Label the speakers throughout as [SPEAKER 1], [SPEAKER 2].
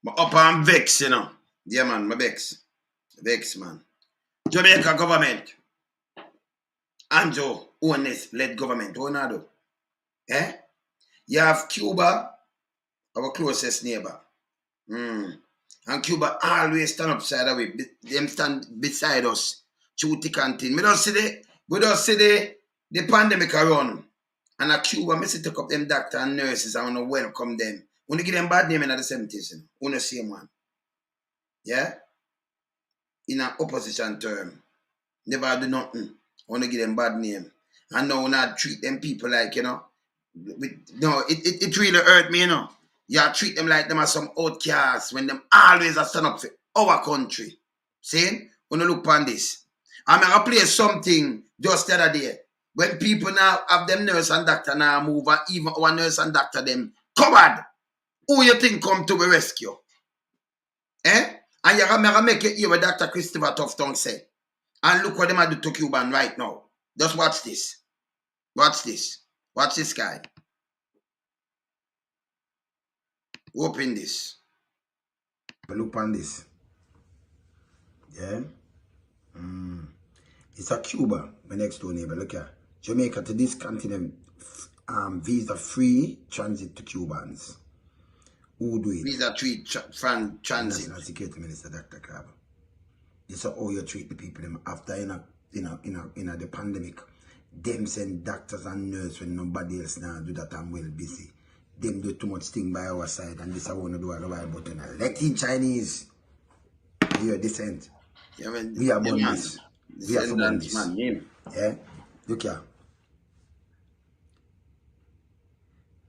[SPEAKER 1] Up and vex, you know. Yeah, man, my vex. Vex, man. Jamaica government. Andrew, honest, led government. What not do? Eh? You have Cuba, our closest neighbor. And Cuba always stand upside away. Them stand beside us. Through thick and thin. We don't see the pandemic around. And a Cuba, I see take up them doctors and nurses and want to welcome them. When you give them bad name in the 70s, you know, same one. Yeah? In an opposition term. Never do nothing. Want to give them bad name. And now not treat them people like, you know. It really hurt me, you know. You treat them like them as some outcasts when them always stand up for our country. See? When you look on this. I'm going to play something just the other day. When people now have them nurse and doctor now move, and even our nurse and doctor them covered. Who you think come to the rescue? Eh? And you're going to make it hear what Dr. Christopher Tufton said. And look what they might do to Cuban right now. Just watch this. Watch this. Watch this guy. Open this. Look on this. Yeah? It's a Cuba, my next door neighbor. Look here. Jamaica to this continent, visa-free transit to Cubans. Who do it? Visa-free transit. National Security Minister Dr. Crab. This is how you treat the people them after in the pandemic. Them send doctors and nurses when nobody else now do that and well busy. Them do too much thing by our side and this I want to do a while but let in Chinese. Your descent. Yeah, we are born this. We are from this. Yeah? Look here.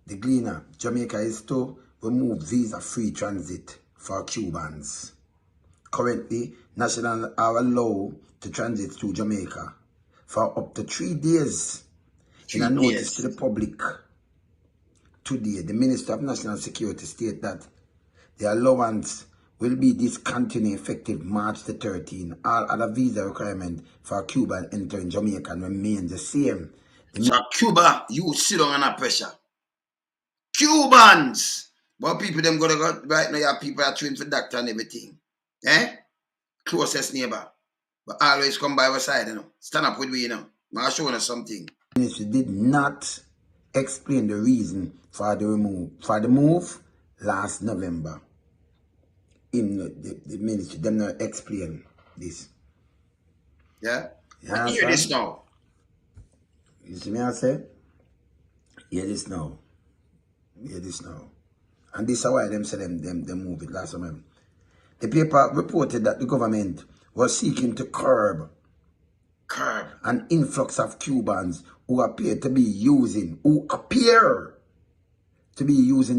[SPEAKER 1] The Gleaner, Jamaica is to remove visa-free transit for Cubans. Currently, nationals are allowed to transit to Jamaica for up to 3 days. In a notice to the public today, the Minister of National Security stated that the allowance will be discontinued effective March the 13th. All other visa requirements for Cuban entering Jamaica remain the same. So Cuba, you sit on under pressure. Cubans! But people them go right now, you have people are trained for doctor and everything. Eh? Closest neighbor. But always come by our side, you know. Stand up with me, you know. I'll show you something. The ministry did not explain the reason for the move last November. In the ministry, them not explain this. Yeah? Hear this now. You see me I say? Hear this now. Hear this now. And this is why them say them move it last time. The paper reported that the government was seeking to curb an influx of Cubans who appear to be using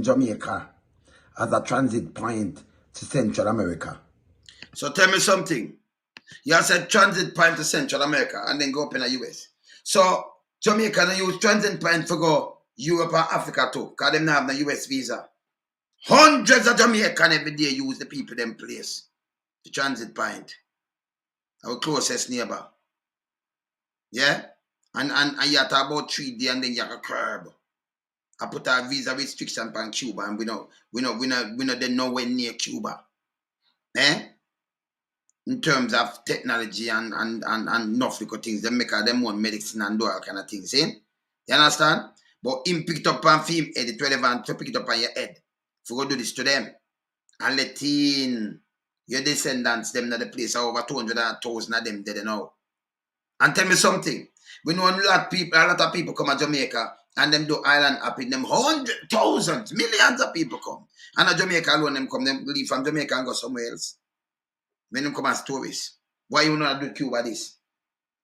[SPEAKER 1] Jamaica as a transit point to Central America. So tell me something. You have said transit point to Central America and then go up in the US. So Jamaica they use transit point for go Europe and Africa too, because they don't have the US visa. Hundreds of Jamaicans every day use the people them place. The transit point. Our closest neighbor. Yeah? And you have to about 3 days and then you have a curb. I put a visa restriction on Cuba and we know they're nowhere near Cuba. Eh? In terms of technology and enough little things, they make them own medicine and do all kind of things. Eh? You understand? But him pick it up on film head, it's relevant to pick it up on your head. If you go do this to them and let in your descendants, them in the place are over 200,000 of them dead now. And tell me something. We know a lot of people come to Jamaica and them do island up in them 100,000, millions of people come. And at Jamaica alone them come, them leave from Jamaica and go somewhere else. When them come as tourists. Why you not do Cuba this?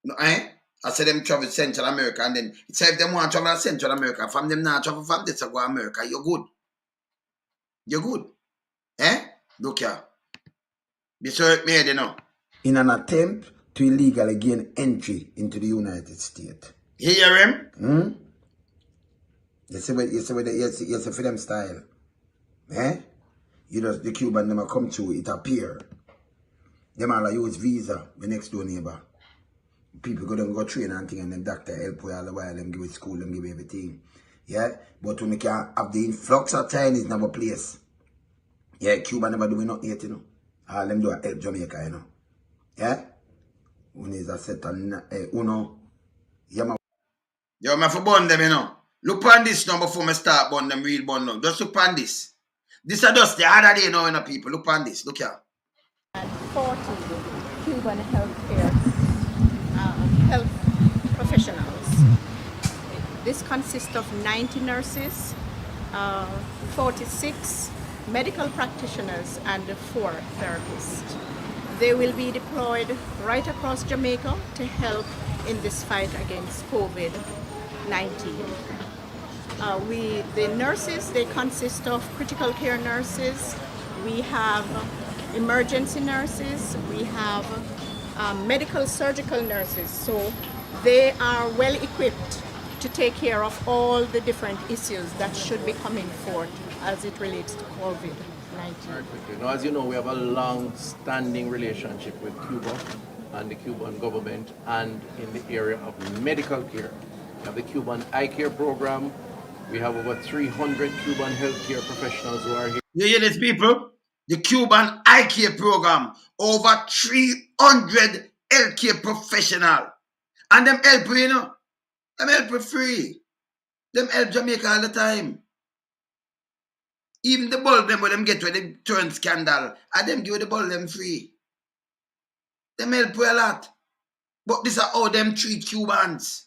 [SPEAKER 1] No, eh? I said them travel to Central America and then it said if them want to travel to Central America, from them now travel from this to go to America, you're good. You're good. Eh? Look here. This hurt me, you know. In an attempt to illegally gain entry into the United States. You hear him? You see for them style. Eh? You know, the Cuban them come to it appear. Them all use visa, the next door neighbor. People go train and thing and then doctor help you all the while, them give it school, them give everything. Yeah? But when we can have the influx of Chinese in our place. Yeah, Cuba never do not yet, you know. All them do a help Jamaica, you know. Yeah? One is a set on uno. Yeah, ma. Yo, me for burn them, you know. Look on this now before me start burn them real burn now. Just look on this. This is just the other day now, you know, people. Look on this. Look here.
[SPEAKER 2] And 40 Cuban healthcare health professionals. This consists of 90 nurses, 46 medical practitioners, and 4 therapists. They will be deployed right across Jamaica to help in this fight against COVID-19. The nurses, they consist of critical care nurses. We have emergency nurses. We have medical surgical nurses. So they are well equipped to take care of all the different issues that should be coming forth as it relates to COVID-19.
[SPEAKER 3] Now, as you know, we have a long-standing relationship with Cuba and the Cuban government, and in the area of medical care. We have the Cuban eye care program. We have over 300 Cuban healthcare professionals who are here.
[SPEAKER 1] You hear this, people? The Cuban eye care program. Over 300 healthcare professionals. And them help, you know. Them help for free. Them help Jamaica all the time. Even the bulb them when them get to the turn scandal, and them give the bulb them free. Them help a lot. But this is how them treat Cubans.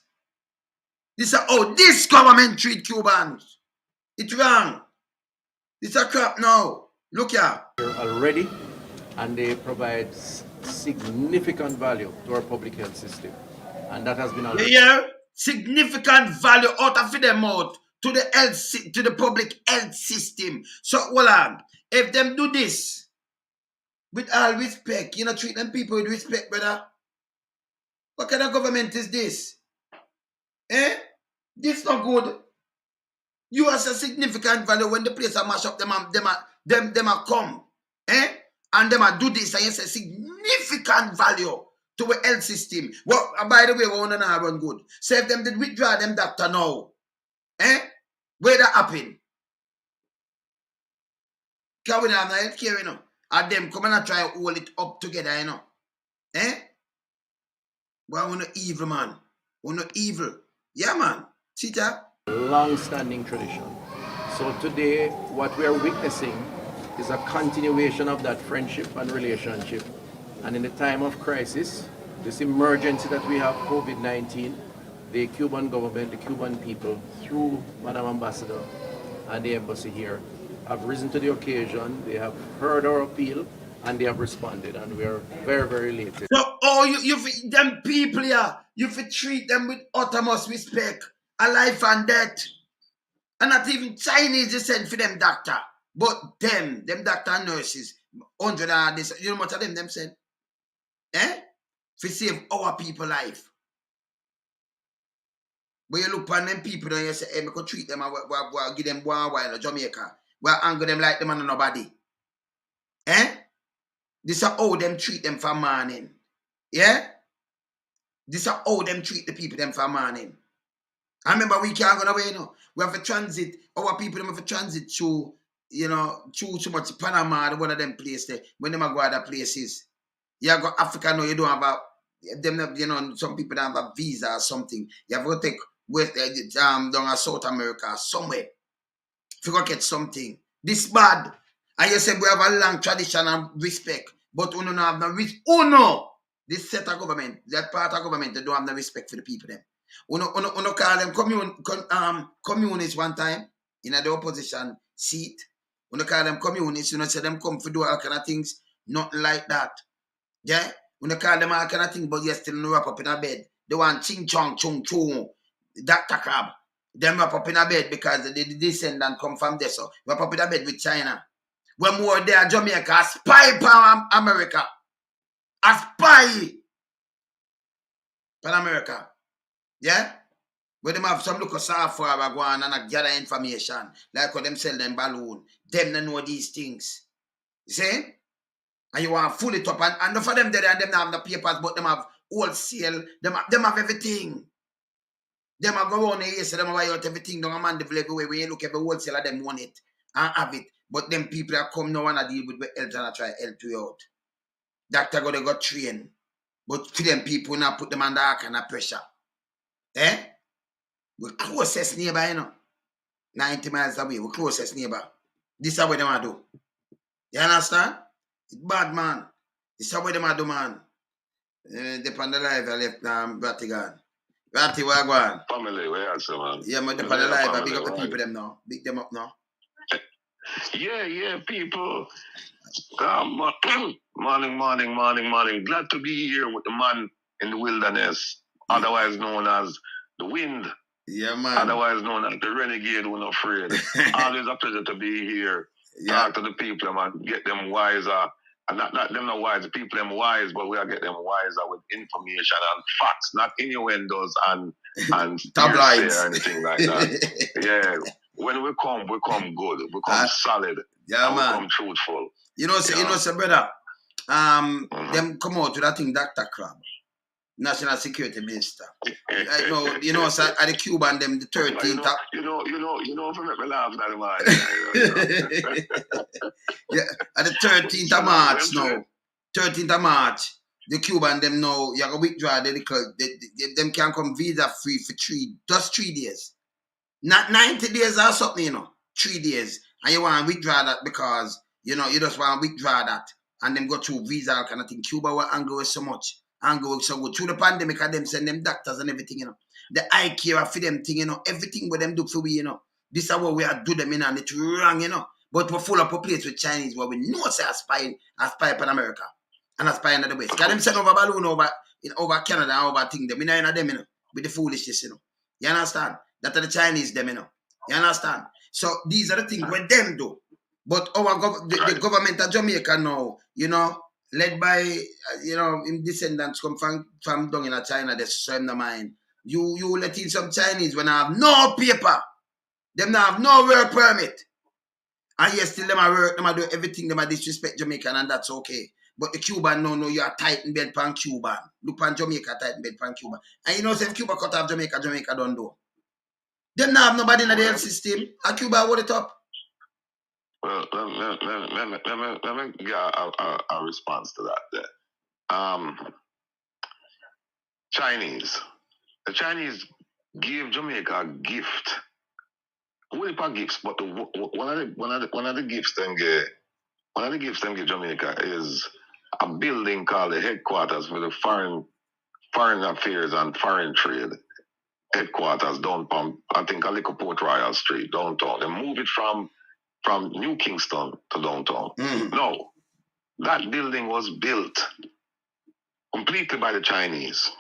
[SPEAKER 1] This is how this government treat Cubans. It's wrong. This is a crap now. Look here.
[SPEAKER 3] Already, and they provide significant value to our public health system. And that has been already.
[SPEAKER 1] Yeah, significant value out of them out to the health, to the public health system. So hold on. If them do this with all respect, you know, treat them people with respect, brother. What kind of government is this? This not good. You have a significant value when the place are mash up, them are come. And them are do this, and you say significant value to the health system. Well, by the way, we want to run good. So if them did withdraw them doctor now, where that happen? Because we don't have no health care, you know. And them come and try to hold it up together, you know. Well, we're not evil, man. We're not evil. Yeah, man. See that?
[SPEAKER 3] Long-standing tradition. So today, what we are witnessing is a continuation of that friendship and relationship. And in the time of crisis, this emergency that we have, COVID-19, the Cuban government, the Cuban people, through Madam Ambassador and the embassy here, have risen to the occasion. They have heard our appeal and they have responded, and we are very, very elated.
[SPEAKER 1] So, you them people here, you treat them with utmost respect, a life and death. And not even Chinese they send for them doctor. But them doctor and nurses, 100 and this, you know what of them send? For save our people life. But you look on them people and you say, hey, we could treat them and we'll give them one while in Jamaica. We'll anger them like them and nobody. This is how them treat them for morning. Yeah? This is how them treat the people them for morning. I remember we can't go away, you know. We have to transit, our people them have to transit through, you know, through too much Panama, one of them places there, when they go other places. You go Africa now, you don't have a, you know, some people don't have a visa or something. You have to take down South America somewhere. If you go get something. This bad. And you say we have a long tradition and respect. But we don't have no respect. Oh no! This set of government, that part of government, they don't have no respect for the people them. We don't call them communists one time in the opposition seat. We don't call them communists, you know, say them come for do all kind of things. Nothing like that. Yeah? We don't call them all kind of things, but you still wrap up in a bed. They want ching chong chung chung. Dr. Crab. Them wrap up in a bed because the descendant come from there. So wrap up in a bed with China. When more there, Jamaica, a spy for America. A spy for America. Yeah? Where them have some look of software go on and gather information. Like how them sell them balloon. Them don't know these things. You see? And you want to fool it up. And for them there and them have the papers, but them have wholesale. Them have everything. Them have go on here, so them have out everything. Don't man develop everywhere. When you look at the wholesaler, them want it. And have it. But them people that come now and deal with health and I try help you out. Doctor got train. But for them people now put them under all kind of pressure. Eh? We're closest neighbor, you know. 90 miles away, we're closest neighbor. This is what they want to do. You understand? It's bad, man. This is what they want to do, man. Depend on the life I left Vatican. Ratty, where I go on?
[SPEAKER 4] Family, where you say, man?
[SPEAKER 1] Yeah, but depend on the life I big up the people them now. Big them up now.
[SPEAKER 4] Yeah, people. Morning. Glad to be here with the man in the wilderness, otherwise known as the wind.
[SPEAKER 1] Yeah, man.
[SPEAKER 4] Otherwise known as the renegade who's not afraid. Always a pleasure to be here. Talk to the people, man. Get them wiser. And not them not wise, the people them wise, but we are get them wiser with information and facts, not innuendos and
[SPEAKER 1] tabloids
[SPEAKER 4] or anything like that. Yeah. When we come good. We come solid.
[SPEAKER 1] Yeah, man.
[SPEAKER 4] We come truthful.
[SPEAKER 1] You know, brother. Them come out with that thing, Dr. Crab, National Security Minister. I know, you know, so at the Cuban, them the 13th.
[SPEAKER 4] You know, if I make me laugh, that man.
[SPEAKER 1] Yeah, at the 13th of March now. 13th of March, the Cuban them now, you have to withdraw them can come visa free for just 3 days. Not 90 days or something, you know. 3 days. And you want to withdraw that because, you know, you just want to withdraw that. And them go through visa kind of thing. Cuba will angry with so much. Angry with so good. Through the pandemic, and them send them doctors and everything, you know. The eye care for them thing, you know. Everything with them do for we, you know. This is what we are do them, you know, and it's wrong, you know. But we're full of a place with Chinese where we know say spy upon America. And spy in the West. Because them send over balloon over Canada and over thing them. We know in them, you know. With the foolishness, you know. You understand? That are the Chinese them, you know. You understand? So these are the things where them do. But the government of Jamaica now, you know, led by, you know, descendants come from down in China, they swim the mind. You let in some Chinese when I have no paper. Them now have no work permit. And yes, still them a work, them a do everything, them a disrespect Jamaican, and that's okay. But the Cuban, no, you are tight in bed pan Cuban. Look pan Jamaica, tight in bed pan Cuban. And you know, if Cuba cut off Jamaica don't do. Them now have nobody in the health system. And Cuba hold it up.
[SPEAKER 4] Well, let me get a response to that there. Chinese. The Chinese gave Jamaica a gift. Only for gifts, but one of the gifts them give Jamaica is a building called the headquarters for the foreign affairs and foreign trade headquarters downtown. I think a little Port Royal Street downtown. They move it from New Kingston to downtown. No, that building was built completely by the Chinese,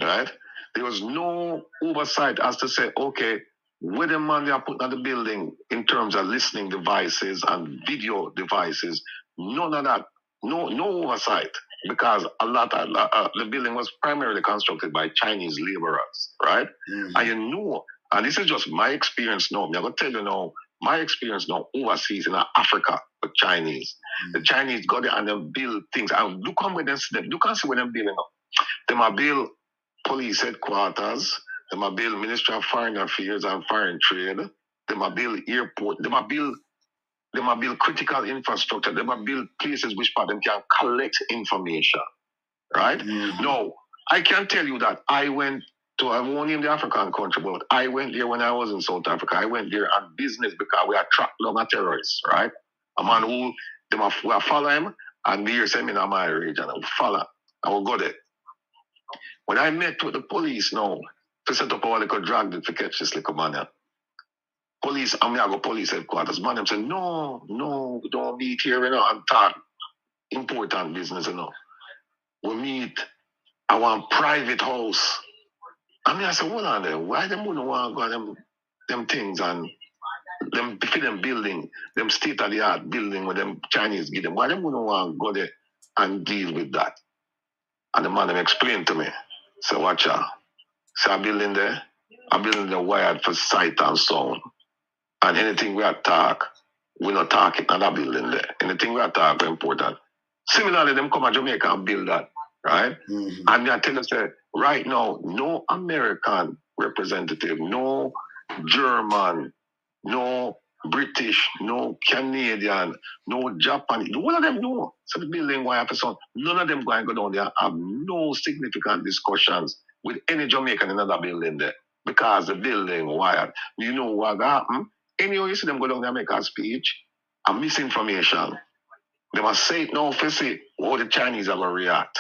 [SPEAKER 4] right? There was no oversight as to say, okay, where the money are put on the building in terms of listening devices and video devices, none of that, no oversight, because a lot of the building was primarily constructed by Chinese laborers, right? And you know, and this is just my experience now. I'm going to tell you now, my experience now overseas in Africa with Chinese. The Chinese got there and they build things. And look how they you can see what they're building up. They might build police headquarters. They might build Ministry of Foreign Affairs and Foreign Trade. They might build airport. They might build critical infrastructure. They might build places which part them can collect information. Right? No, I can tell you that I won't name the African country, but I went there when I was in South Africa. I went there on business because we are tracked down a terrorists, right? A man who we follow him and they send me in my region and I follow. I will go there. When I met with the police now, to set up a little drag to catch this little man. Police, I go police headquarters. Man, them say, no, we don't meet here, you know, and talk important business, you know. We meet our private house. I said, hold on there. Why them wouldn't want to go them things and them building, them state-of-the-art building with them Chinese give them, why them wouldn't want to go there and deal with that? And the man them explained to me. So watch out. So a building there wired for sight and sound. And anything we attack, we not talk it in that building there. Anything we attack is important. Similarly, them come to Jamaica and build that, right? And I tell you, say, right now, no American representative, no German, no British, no Canadian, no Japanese. One of them know. So the building why have son. None of them going to go down there have no significant discussions with any Jamaican in another building there. Because the building wired. You know what happened? Anyway, you see them go down there and make a speech, a misinformation. They must say it now for see how the Chinese are going to react.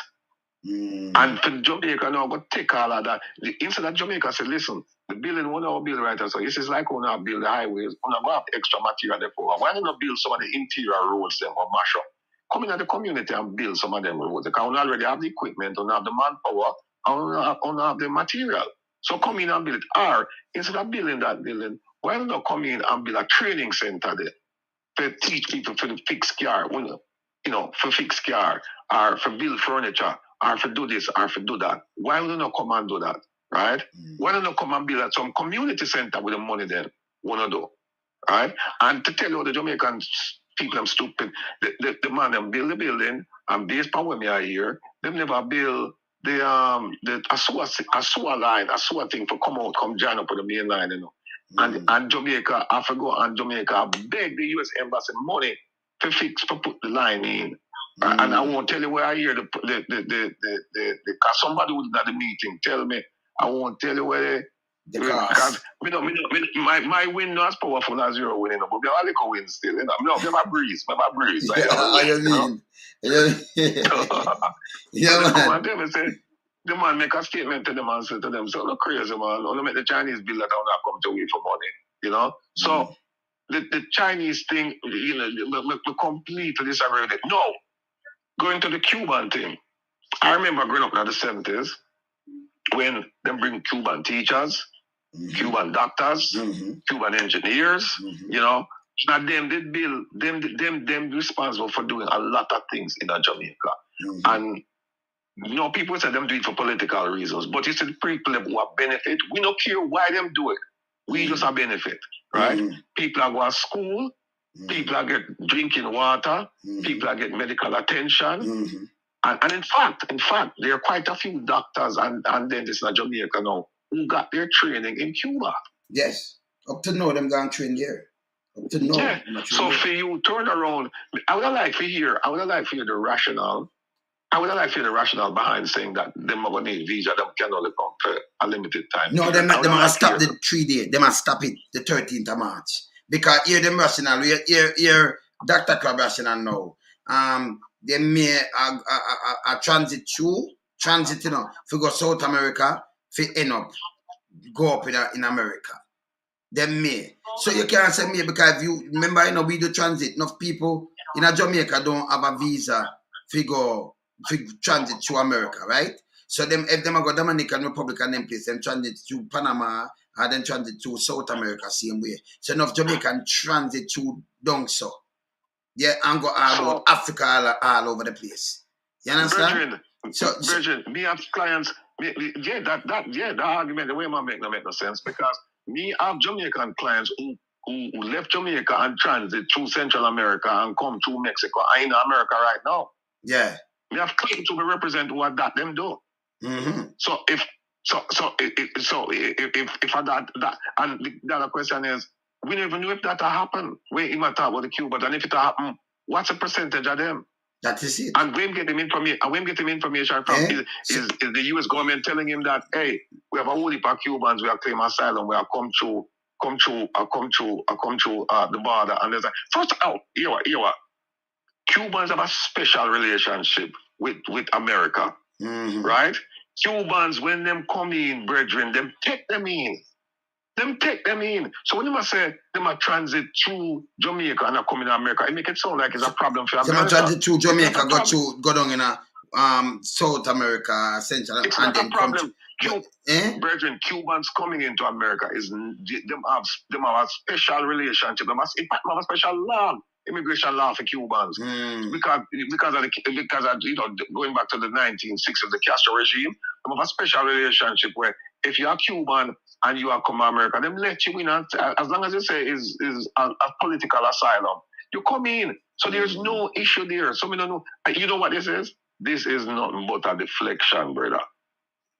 [SPEAKER 4] And for Jamaica now, go take all of that. Instead of Jamaica say, listen, the building one our build right. So this is like when I build the highways, when I go have extra material there for. Why not build some of the interior roads them or mash up? Come in at the community and build some of them roads. Because we already have the equipment, we have the manpower, and we have the material. So come in and build it. Or instead of building that building, why not come in and build a training center there to teach people for the fix car, for fix car, or for build furniture, or for do this, or for do that. Why would you not come and do that? Right? Why don't you come and build at some community center with the money then? Wanna do? Right? And to tell you the Jamaican people I'm stupid, the man them build the building and based on when me are here, them never build a sewer line, a sewer thing for come join up with the main line, And Jamaica, I forgot, and Jamaica beg the US Embassy money to put the line in. And I won't tell you where I hear cause somebody was at the meeting tell me, I won't tell you where because my win not as powerful as your win, but we have a little win still. My breeze.
[SPEAKER 1] Yeah, you mean? Yeah, man.
[SPEAKER 4] The man make a statement to them and say to them, so look crazy, man. Only make the Chinese bill that not come to wait for money, So the Chinese thing, we completely disagree with it. No, going to the Cuban thing. I remember growing up in the 70s when them bring Cuban teachers, Cuban doctors, Cuban engineers, Now them did build them responsible for doing a lot of things in Jamaica. And people say them do it for political reasons, but it's the people who are benefit. We don't care why them do it. We just have benefit, right? People are going to school, people are get drinking water, people are getting medical attention. And in fact, there are quite a few doctors and dentists in Jamaica now who got their training in Cuba.
[SPEAKER 1] Yes. Up to now, them going to train there. Up to now.
[SPEAKER 4] Yeah. So for you turn around, I would like to hear the rationale. I would like to hear the rationale behind saying that them are going to need visa, them can only come for a limited time.
[SPEAKER 1] No, they must stop the 3 days. They must stop it the 13th of March. Because here them rationale, here Dr. Crab rationale now. They may a transit, if go South America, if end up, go up in America. They may. So you can't say me because if you remember, we do transit. Enough people in Jamaica don't have a visa for transit to America, right? So if them go Dominican Republic and them place, them transit to Panama and then transit to South America same way. So enough Jamaican transit to down so. Yeah, and go all over Africa all over the place. You understand?
[SPEAKER 4] Virgin, me have clients. The argument, the way I make no sense because me have Jamaican clients who left Jamaica and transit through Central America and come through Mexico. I in America right now.
[SPEAKER 1] Yeah.
[SPEAKER 4] Me have clients who represent what that them do. So if I that and the other question is, we never knew if that happen. We even talk about the Cubans, and if it happen, what's the percentage of them?
[SPEAKER 1] That is it.
[SPEAKER 4] And when get him information from is the US government telling him that, hey, we have a whole heap of Cubans, we have claimed asylum, we have come through the border, and there's like first out, Cubans have a special relationship with America, right? Cubans, when them come in, brethren, them take them in. So when you say them a transit through Jamaica and come in America, it make it sound like it's a problem for America.
[SPEAKER 1] Them a transit through Jamaica, go down in South America, Central,
[SPEAKER 4] it's
[SPEAKER 1] and
[SPEAKER 4] not
[SPEAKER 1] then
[SPEAKER 4] a problem.
[SPEAKER 1] Brethren,
[SPEAKER 4] Cubans coming into America them have a special relationship. Them have a special law, immigration law for Cubans because of going back to the 1960s, the Castro regime. Them have a special relationship where if you are Cuban and you are come to America, them let you in as long as you say is a political asylum. You come in. So there's no issue there. So we don't know. You know what this is? This is nothing but a deflection, brother.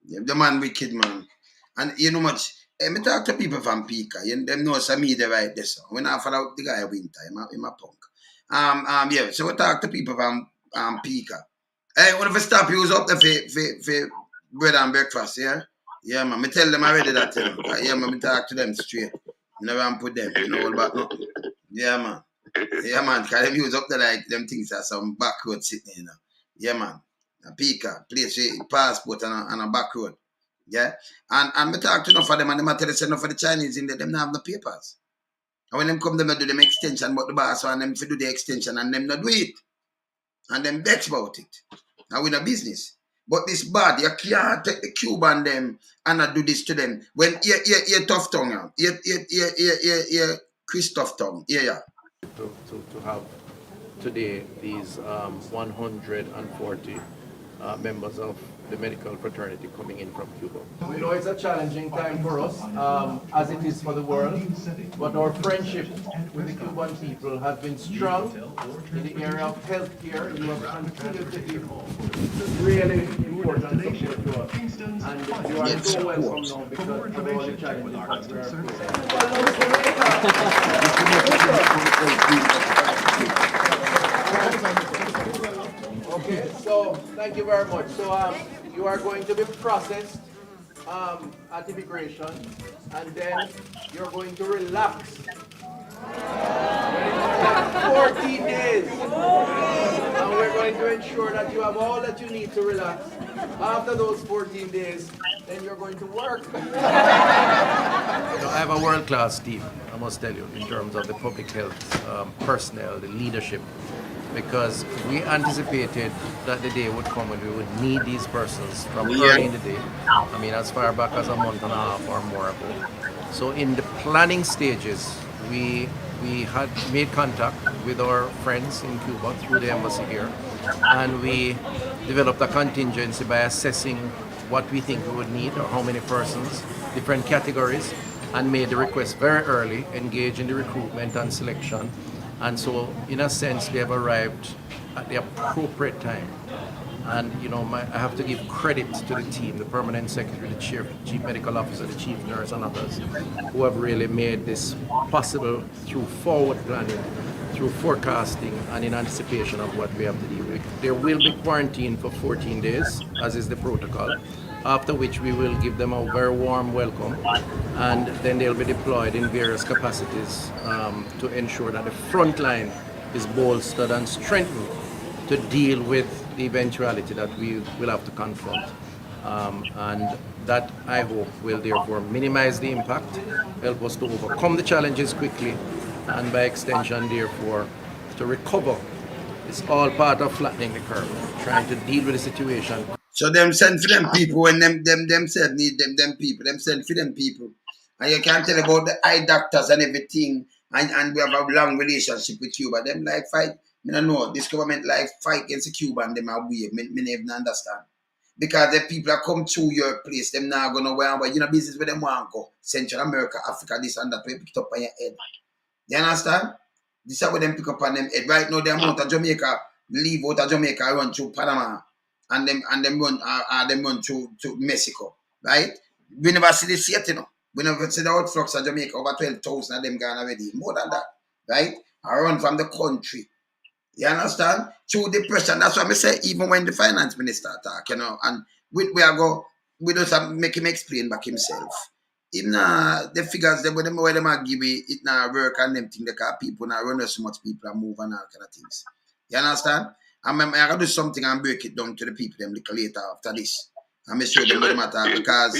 [SPEAKER 1] Yeah, the man wicked, man. And you know much, Me talk to people from Pika. Them know some me the right this. When I follow out the guy winter, in my punk. Yeah. So we talk to people from Pika. Hey, what if I stop you up there for bread and breakfast, yeah? Yeah, man. Me tell them already that, you know. Yeah, man, me talk to them straight. You never put them, you know, all about nothing. Yeah, man. Yeah, man. Because them use up there like them things are some back road sitting, you know. Yeah, man. A Pika, place with passport and a back road. Yeah. And me talk to enough of them and them tell us enough of the Chinese in there, them not have no papers. And when them come, them not do them extension, but the boss want them to do the extension and them not do it. And them vex about it. Now we in a business. But this bad, you can't take the Cuban them and not do this to them. When you tough tongue, you Christoph tongue, yeah.
[SPEAKER 3] To have today these 140 members of the medical fraternity coming in from Cuba. We know it's a challenging time for us, as it is for the world, but our friendship with the Cuban people has been strong in the area of healthcare. You have continued to give really important support to us, and you are so welcome now because of all the challenges that we are facing. Okay, so thank you very much. So you are going to be processed at immigration, and then you're going to relax 14 days. And we're going to ensure that you have all that you need to relax. After those 14 days, then you're going to work. I have a world-class team, I must tell you, in terms of the public health personnel, the leadership, because we anticipated that the day would come when we would need these persons from early in the day. I mean, as far back as a month and a half or more ago. So in the planning stages, we had made contact with our friends in Cuba through the embassy here, and we developed a contingency by assessing what we think we would need or how many persons, different categories, and made the request very early, engaged in the recruitment and selection. And so, in a sense, we have arrived at the appropriate time. And, you know, I have to give credit to the team, the permanent secretary, the chief medical officer, the chief nurse, and others who have really made this possible through forward planning, through forecasting, and in anticipation of what we have to deal with. There will be quarantine for 14 days, as is the protocol, after which we will give them a very warm welcome, and then they'll be deployed in various capacities to ensure that the front line is bolstered and strengthened to deal with the eventuality that we will have to confront. And that, I hope, will therefore minimize the impact, help us to overcome the challenges quickly, and by extension, therefore, to recover. It's all part of flattening the curve, trying to deal with the situation.
[SPEAKER 1] So them send for them people when them said need them people, them send for them people. And you can tell about the eye doctors and everything, and we have a long relationship with Cuba. Them like fight. I don't know, this government like fight against the Cuban, them are weird. Me never understand. Because the people that come through your place, them now gonna where you know business with them want go. Central America, Africa, this and that, we pick it up on your head. You understand? This is what them pick up on them head. Right now, the amount of Jamaica leave out of Jamaica, run through Panama, and them run to Mexico, right? We never see this yet, you know. We never see the outflux of Jamaica, over 12,000 of them gone already, more than that, right? I run from the country. You understand? Through depression. That's why I say, even when the finance minister talk, you know, and we just make him explain back himself. Even the figures where them are give it now work and them thing, because people now run so much people and move and all kind of things. You understand? I'm gonna do something and break it down to the people them little later after this. I'm sure them what matter because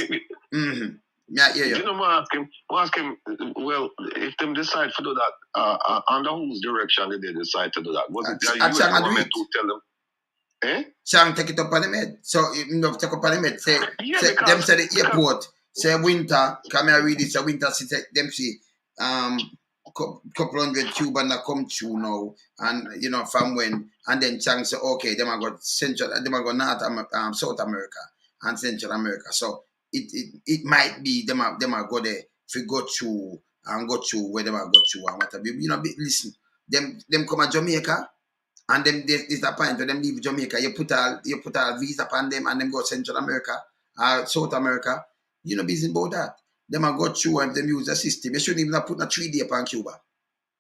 [SPEAKER 1] yeah.
[SPEAKER 4] You know, I ask him, well, if them decide to do that, under whose direction did they decide to do that? Was it the US government who tell them? Eh?
[SPEAKER 1] Chang take it up on the med. So you know, take up on the med. Say them say the airport. Say winter, come here read it, say winter city, them see couple hundred Cuban that come through now, and you know, from when, and then Chang say, okay, them are go Central, them are go North South America and Central America. So it might be them are go there if you go through and go through where them are go through and whatever. You know, listen, them come to Jamaica, and them this the point when them leave Jamaica, you put a visa upon them and them go Central America, South America. You know, busy about that. them a go through and them use the system. You shouldn't even have put a 3 day upon Cuba.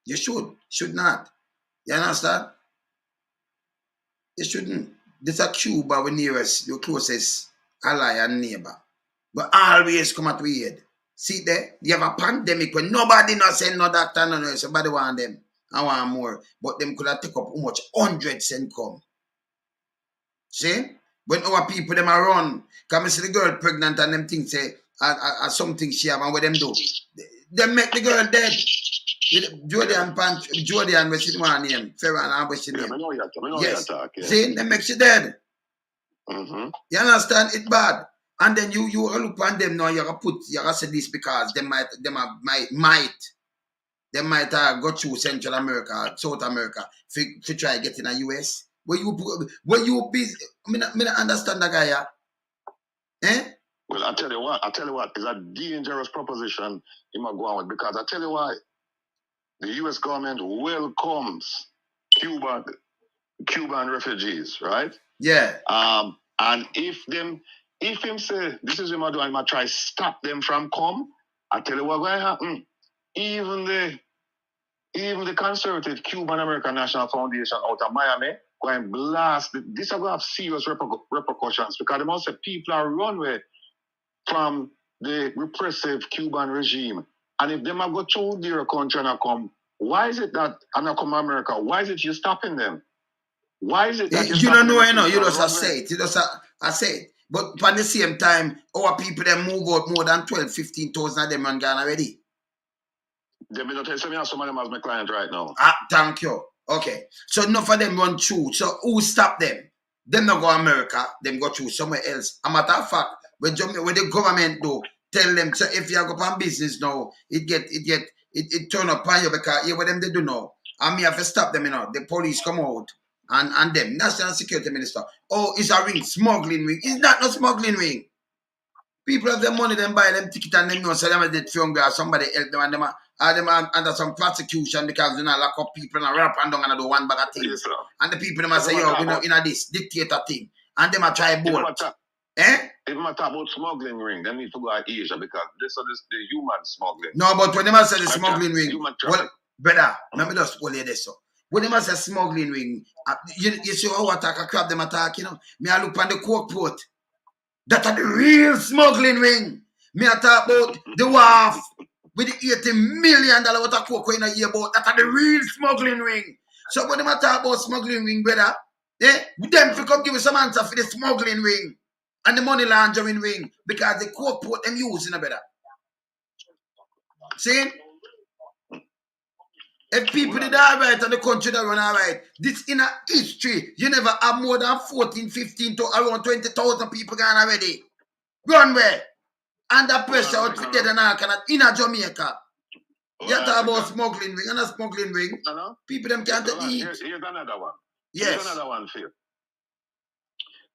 [SPEAKER 1] You should not. You understand? You shouldn't. This a Cuba, the nearest, your closest ally and neighbor. But always come at we aid. See there, you have a pandemic when nobody not send no doctor, no nurse, somebody want them. I want more. But them could have take up how much? Hundreds and come. See? When our people them are run, come and see the girl pregnant and them things say something she have and what them do. They make the girl dead. Jordan what's his name? Ferran and what's his name? Yes. See, they make she dead. You understand? It's bad. And then you look on them now, you gotta say this because they might go through Central America, South America, to try get in the US. When you busy, I don't understand that guy, yeah? Eh?
[SPEAKER 4] Well, I tell you what, it's a dangerous proposition you might go on with, because I tell you why. The US government welcomes Cuban refugees, right?
[SPEAKER 1] Yeah.
[SPEAKER 4] And if him say this is what I might try stop them from come, I tell you what going to happen. Even the conservative Cuban American National Foundation out of Miami going blast. This are going to have serious repercussions, because the most of people are run away from the repressive Cuban regime. And if them are go to their country and come, why is it that and come America? Why is it you stopping them? Why is it that
[SPEAKER 1] you don't know, you just say it. You just say it. But at the same time, our people them move out more than 12,000-15,000 of them and gone already.
[SPEAKER 4] They may not tell me some of them as my client right now.
[SPEAKER 1] Thank you. Okay. So enough of them run through. So who stop them? Them not go America, them go through somewhere else. A matter of fact, when the government do tell them, so if you go on business now, it turn up on you, because what them they do now. And me have to stop them, The police come out and them, National Security Minister. Oh, it's a ring, smuggling ring. It's not no smuggling ring. People have the money, them buy them ticket and them know so them did younger or somebody help them, and them are under some prosecution because they not lock up people and rap and down and do one bag of things. Yes, and the people them are say, yo, we know in this dictator thing. And them are try bolt.
[SPEAKER 4] If I talk about smuggling ring, they need to go to Asia, because this is the human smuggling.
[SPEAKER 1] No, but when they say the smuggling ring, well, brother, let me just hold you this so. When they say smuggling ring, you see how attack a crab them attack, Me I look on the coke port. That are the real smuggling ring. Me I talk about the wharf with the $80 million what a coke in a year about. That are the real smuggling ring. So when they talk about smuggling ring, brother, them to come give us some answer for the smuggling ring and the money laundering ring, because the coke port them using a better. See? If people did all right and the country that run all right, this in a history, you never have more than 14, 15 to around 20,000 people gone already. Run where? Under pressure out together now in a Jamaica. You talk about smuggling ring and a smuggling ring. People them can't eat.
[SPEAKER 4] Here's another one.
[SPEAKER 1] Yes.
[SPEAKER 4] Here's another one for you.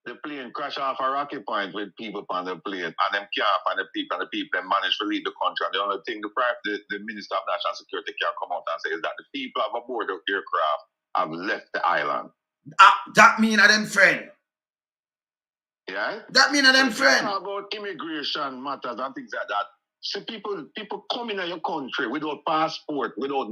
[SPEAKER 4] The plane crash off a rocky point with people on the plane, and them can't find the people them manage to leave the country. And the only thing the Minister of National Security can come out and say is that the people aboard the aircraft have left the island.
[SPEAKER 1] That mean a them friend.
[SPEAKER 4] Yeah?
[SPEAKER 1] That mean a them friend.
[SPEAKER 4] Talk about immigration matters and things like that. See, people come in your country without passport, people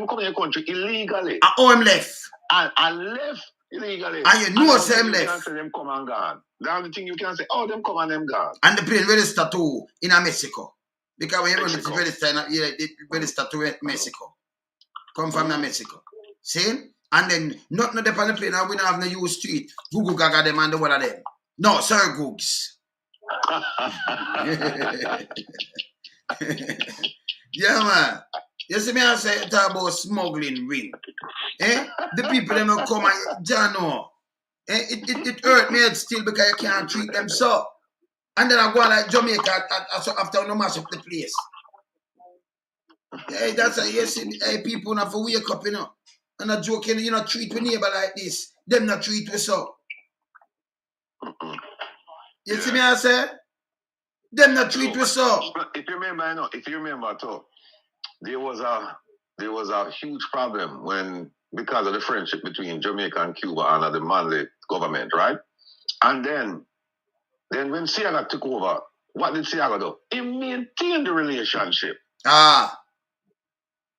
[SPEAKER 4] come in your country illegally.
[SPEAKER 1] And home left.
[SPEAKER 4] And left illegally.
[SPEAKER 1] And you know them left.
[SPEAKER 4] You can't say them come and gone. The only thing you can say, them come and them gone.
[SPEAKER 1] And the plane register to in Mexico. Because when you run it register to Mexico. Come from Mexico. See? And then not the plane and we don't have no use street. Google gaga them and the one of them. No, sir Googs. Yeah, man. You see me I say talk about smuggling ring. The people them will come and Jano. It hurt me still because you can't treat them so. And then I go like Jamaica after no mash up the place. Hey, that's a yes, people not for wake up, And a joking, treat your neighbor like this. Them not treat you so. You see me I say? Them not treat you so.
[SPEAKER 4] If you remember too, there was a huge problem because of the friendship between Jamaica and Cuba under the Manley government, right? And then when Sierra took over, what did Thiago do? He maintained the relationship.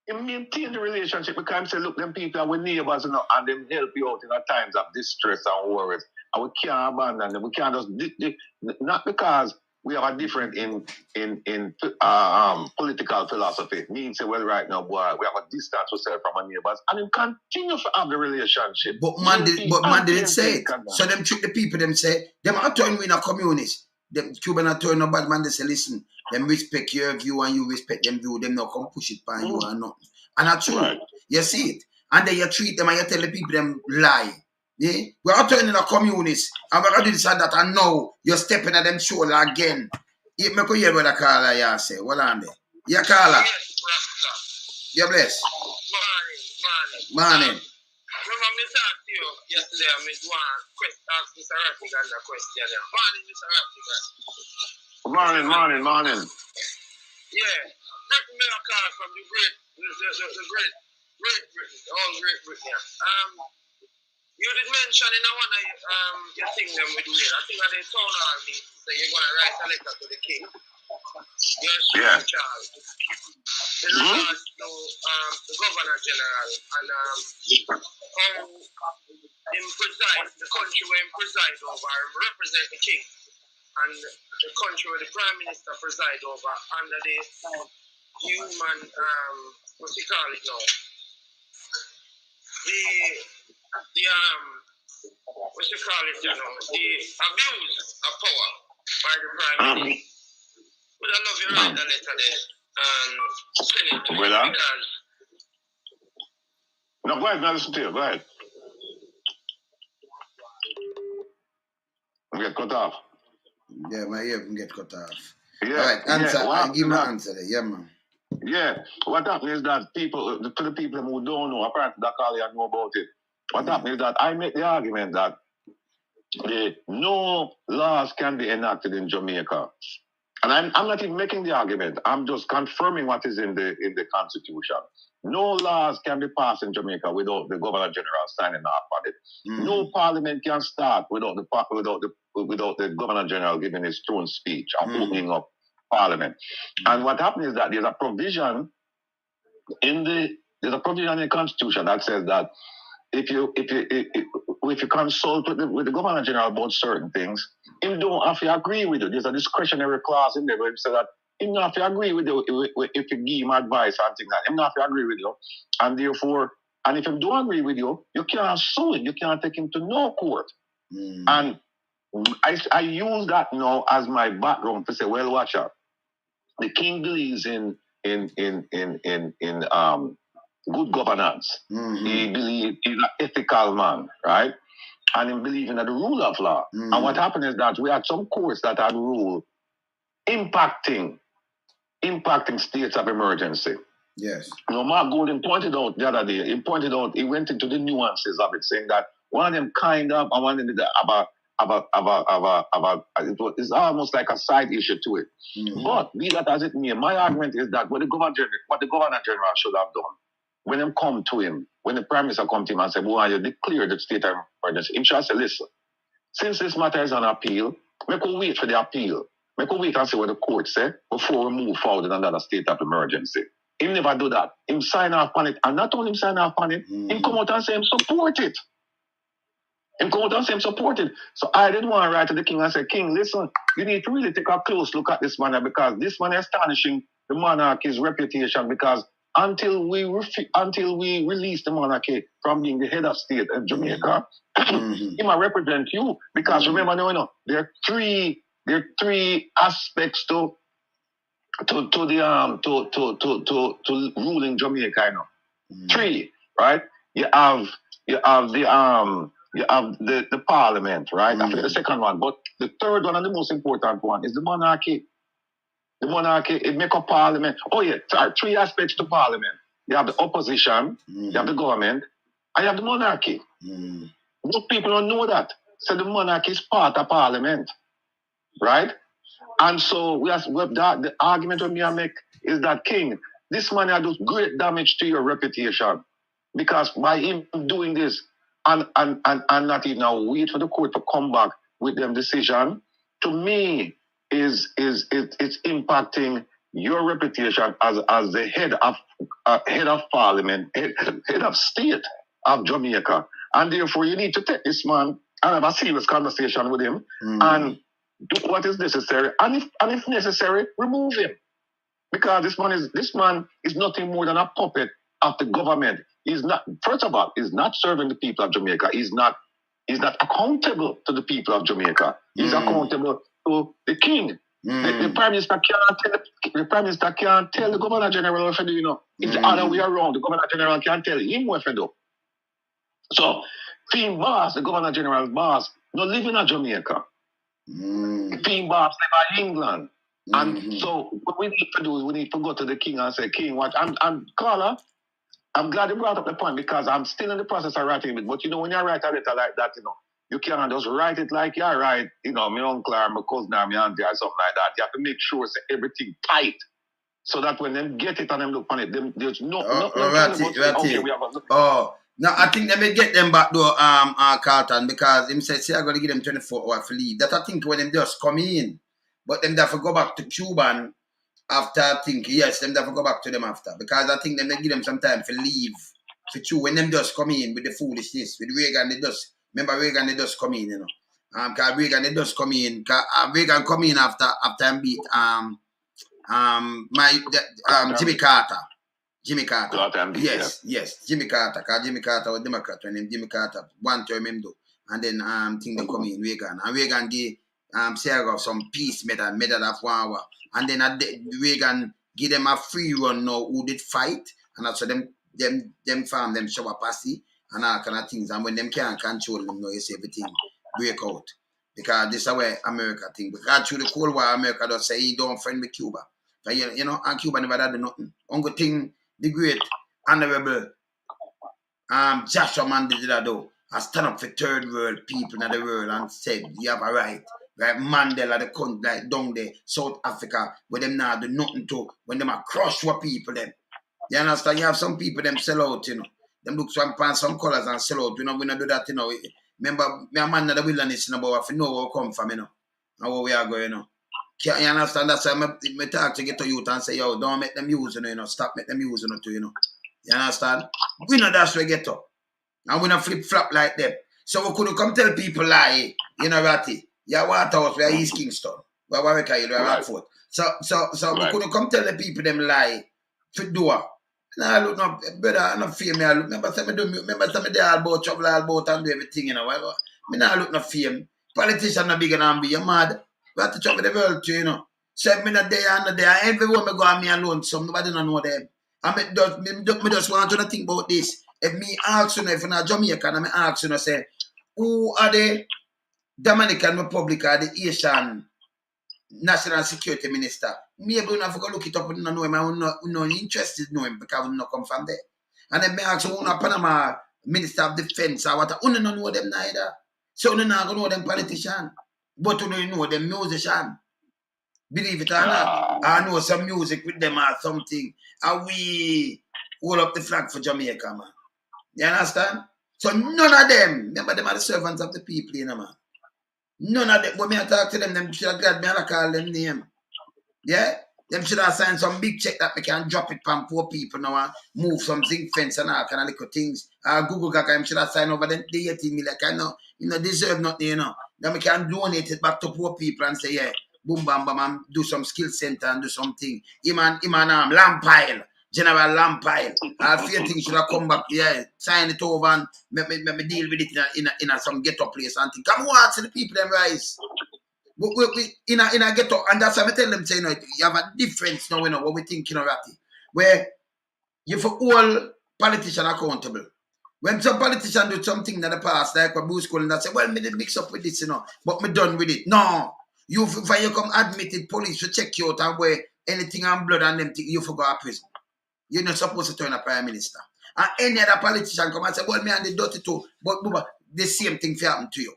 [SPEAKER 4] He maintained the relationship because he said, look, them people are with neighbors, you know, and them help you out in the times of distress and worries. And we can't abandon them. We can't just, not because we have a different in political philosophy. It means, say, well, right now, boy, we have a distance ourselves from our neighbors, and we continue to have the relationship.
[SPEAKER 1] But man didn't say it. So them trick the people, them say, them are turning in a communist. Them Cuban are turning no bad man, they say, listen, them respect your view and you respect them view, them not come push it by you or nothing. And that's true. Right. You see it. And then you treat them and you tell the people them lie. Yeah? We are turning a communist and we're going to do this and that, and now you're stepping at them shoulder again. You make a hear what the caller you say. What on there? Yeah, caller. You're blessed. Morning.
[SPEAKER 5] Remember me talk to you yesterday, I made one ask Mr. Rattigan a question. Morning, Mr. Rattigan.
[SPEAKER 4] Morning.
[SPEAKER 5] Yeah. Britain may have called from the Great Britain, all Great Britain. You did mention in one of your things them with Wales. I think at the town hall meeting, so you're going to write a letter to the king. Yes, Charles. In regards to the Governor General and how him preside, the country where him preside over, represent the king, and the country where the Prime Minister preside over under the human, what's he call it now? What's you call it, you know, the abuse of power by the Prime Minister. But I love you write the letter there and send it to you because...
[SPEAKER 4] No, go ahead, listen to you, go ahead. We get cut off.
[SPEAKER 1] Yeah, my ear can get cut off.
[SPEAKER 4] Yeah.
[SPEAKER 1] All right, answer. I'll give my answer there. Yeah, man.
[SPEAKER 4] Yeah. What happens is that people, to the people who don't know, apparently that call you know about it. What happens is that I make the argument that no laws can be enacted in Jamaica. And I'm not even making the argument. I'm just confirming what is in the Constitution. No laws can be passed in Jamaica without the Governor General signing off on it. No parliament can start without the Governor General giving his own speech and opening up parliament. And what happens is that there's a provision in the Constitution that says that if you consult with the Governor General about certain things, he don't have to agree with you. There's a discretionary clause in there where he says that he don't have to agree with you if you give him advice and things like that. He don't have to agree with you. And therefore, and if he don't agree with you, you can't sue him. You can't take him to no court. And I use that now as my background to say, well, watch out. The king believes in good governance. He believes he's an ethical man, right? And he believes in the rule of law. And what happened is that we had some courts that had rule impacting states of emergency.
[SPEAKER 1] Yes.
[SPEAKER 4] You know, Mark Golden pointed out the other day, he went into the nuances of it, saying that one of them kind of, and one of them it's almost like a side issue to it. But be that as it may, my argument is that what the Governor General should have done, when them come to him, when the Prime Minister come to him and say, well, you declare the state of emergency, him should say, listen, since this matter is on appeal, we could wait for the appeal. We could wait and see what the court say before we move forward in another state of emergency. Him never do that. Him sign off on it. And not only him sign off on it, him come out and say him support it. So I didn't want to write to the king and say, King, listen, you need to really take a close look at this man because this man is tarnishing the monarchy's reputation because until we release the monarchy from being the head of state of Jamaica, he might represent you. Because remember, there are three aspects to ruling Jamaica. You know. Three, right? You have the parliament, right? I forget the second one, but the third one and the most important one is the monarchy. The monarchy, it make a parliament. Oh yeah, sorry, three aspects to parliament. You have the opposition, you have the government, and you have the monarchy. Most people don't know that. So the monarchy is part of parliament, right? And so the argument that I make is that, King, this man has done great damage to your reputation because by him doing this and not even now wait for the court to come back with them decision, to me, it's impacting your reputation as the head of parliament, head of state of Jamaica. And therefore you need to take this man and have a serious conversation with him and do what is necessary. And if necessary, remove him. Because this man is nothing more than a puppet of the government. He's not, first of all, he's not serving the people of Jamaica. He's not accountable to the people of Jamaica. He's accountable to the king. The prime minister can't tell the governor general what to do, you know. It's the other way around. The governor general can't tell him what to do. So, Team Boss, the governor general's boss, not living in Jamaica. Team Boss live in England. And so what we need to do is we need to go to the king and say, King, what I'm Carla, I'm glad you brought up the point because I'm still in the process of writing it. But you know, when you write a letter like that, you know, you can't just write it like you write, you know, my uncle or my cousin or my auntie or something like that. You have to make sure it's everything tight. So that when they get it and them look on it, there's no
[SPEAKER 1] no, I think they may get them back though, Carlton, because him said, say I'm gonna give them 24 hours for leave. That I think when them just come in, but them have to go back to Cuban after I think, yes, them have to go back to them after. Because I think them they give them some time for leave. For true, when them just come in with the foolishness, with Reagan, they just remember Reagan they just come in, you know. Cause Reagan they just come in. Cause Reagan come in after him beat Jimmy Carter. Jimmy Carter. Yes. Jimmy Carter. Because Jimmy Carter was Democrat when him Jimmy Carter one term him do. And then think they come in Reagan. And Reagan give Sarah some peace medal of 1 hour. And then Reagan give them a free run now who did fight. And also them farm them show a passy and all kind of things. And when them can't control them, you see everything break out. Because this is where America think. Because through the Cold War, America does say he don't friend with Cuba. But you know, and Cuba never did nothing. Only thing the great honorable Joshua Mandela do I stand up for third world people in the world and said you have a right. Like Mandela, the country, like down there, South Africa, where them now do nothing to when them are crush what people them. You understand? You have some people them sell out, you know. Them look some pants, some colors and sell out. You know, we don't do that, you know. Remember, me a man in the wilderness, you know, but if you know where we come from, you know, and where we are going, you know. You understand? That's why I talk to get to youth and say, yo, don't make them use, you know, stop make them use, you know, too, you know. You understand? We know that's where we get up. And we don't flip-flop like them. So we couldn't come tell people lie, you know, Ratty. Yeah, Waterhouse, we are East Kingston. We are Warwick, we are Rockford. So we couldn't come tell the people them lie to do it. Nah, look, no, brother, I don't fear me. I look, remember some of they all about trouble, all about and do everything, you know. Me nah look no fear. Politicians not bigger than me, you're mad. We have to trouble the world too, you know. So if me not there and not there, everyone me go on me alone, so nobody don't know them. And me just want to think about this. If me ask you, if you're not Jamaican, and me ask you, say, who are the Dominican Republic or the Asian National Security Minister? Maybe we have to go look it up and know him. I'm not interested in knowing because we not come from there. And then me ask you, who are Panama Minister of Defense or what? We don't know them neither. So we not know them politician. But we know them musician. Believe it or not. I know some music with them or something. And we hold up the flag for Jamaica, man. You understand? So none of them, remember them are the servants of the people, you know, man. None of them, when I talk to them should have got me and call them name. Yeah? Them should have signed some big check that we can drop it from poor people now and move some zinc fence and all kind of little things. Google Gaka, should have signed over the 18 million. I know, you know, deserve nothing, you know. Then we can donate it back to poor people and say, yeah, boom, bam, bam, and do some skill center and do something. Lamp pile. General Lampile. All few things should have come back, yeah, sign it over and make me deal with it in some ghetto place and think. Come on, to the people them rise. We in a ghetto, and that's why I tell them, say, you know, you have a difference now, you know, what we think, you know, Ratty, where you for all politicians accountable. When some politician do something in the past, like what Bruce Cullen, that say, well, me did mix up with this, you know, but me done with it. No. You come admitted police to check you out and where anything on blood and them thing, you forgot a prison. You're not supposed to turn a prime minister. And any other politician come and say, well, me and the dirty too, but the same thing will happen to you.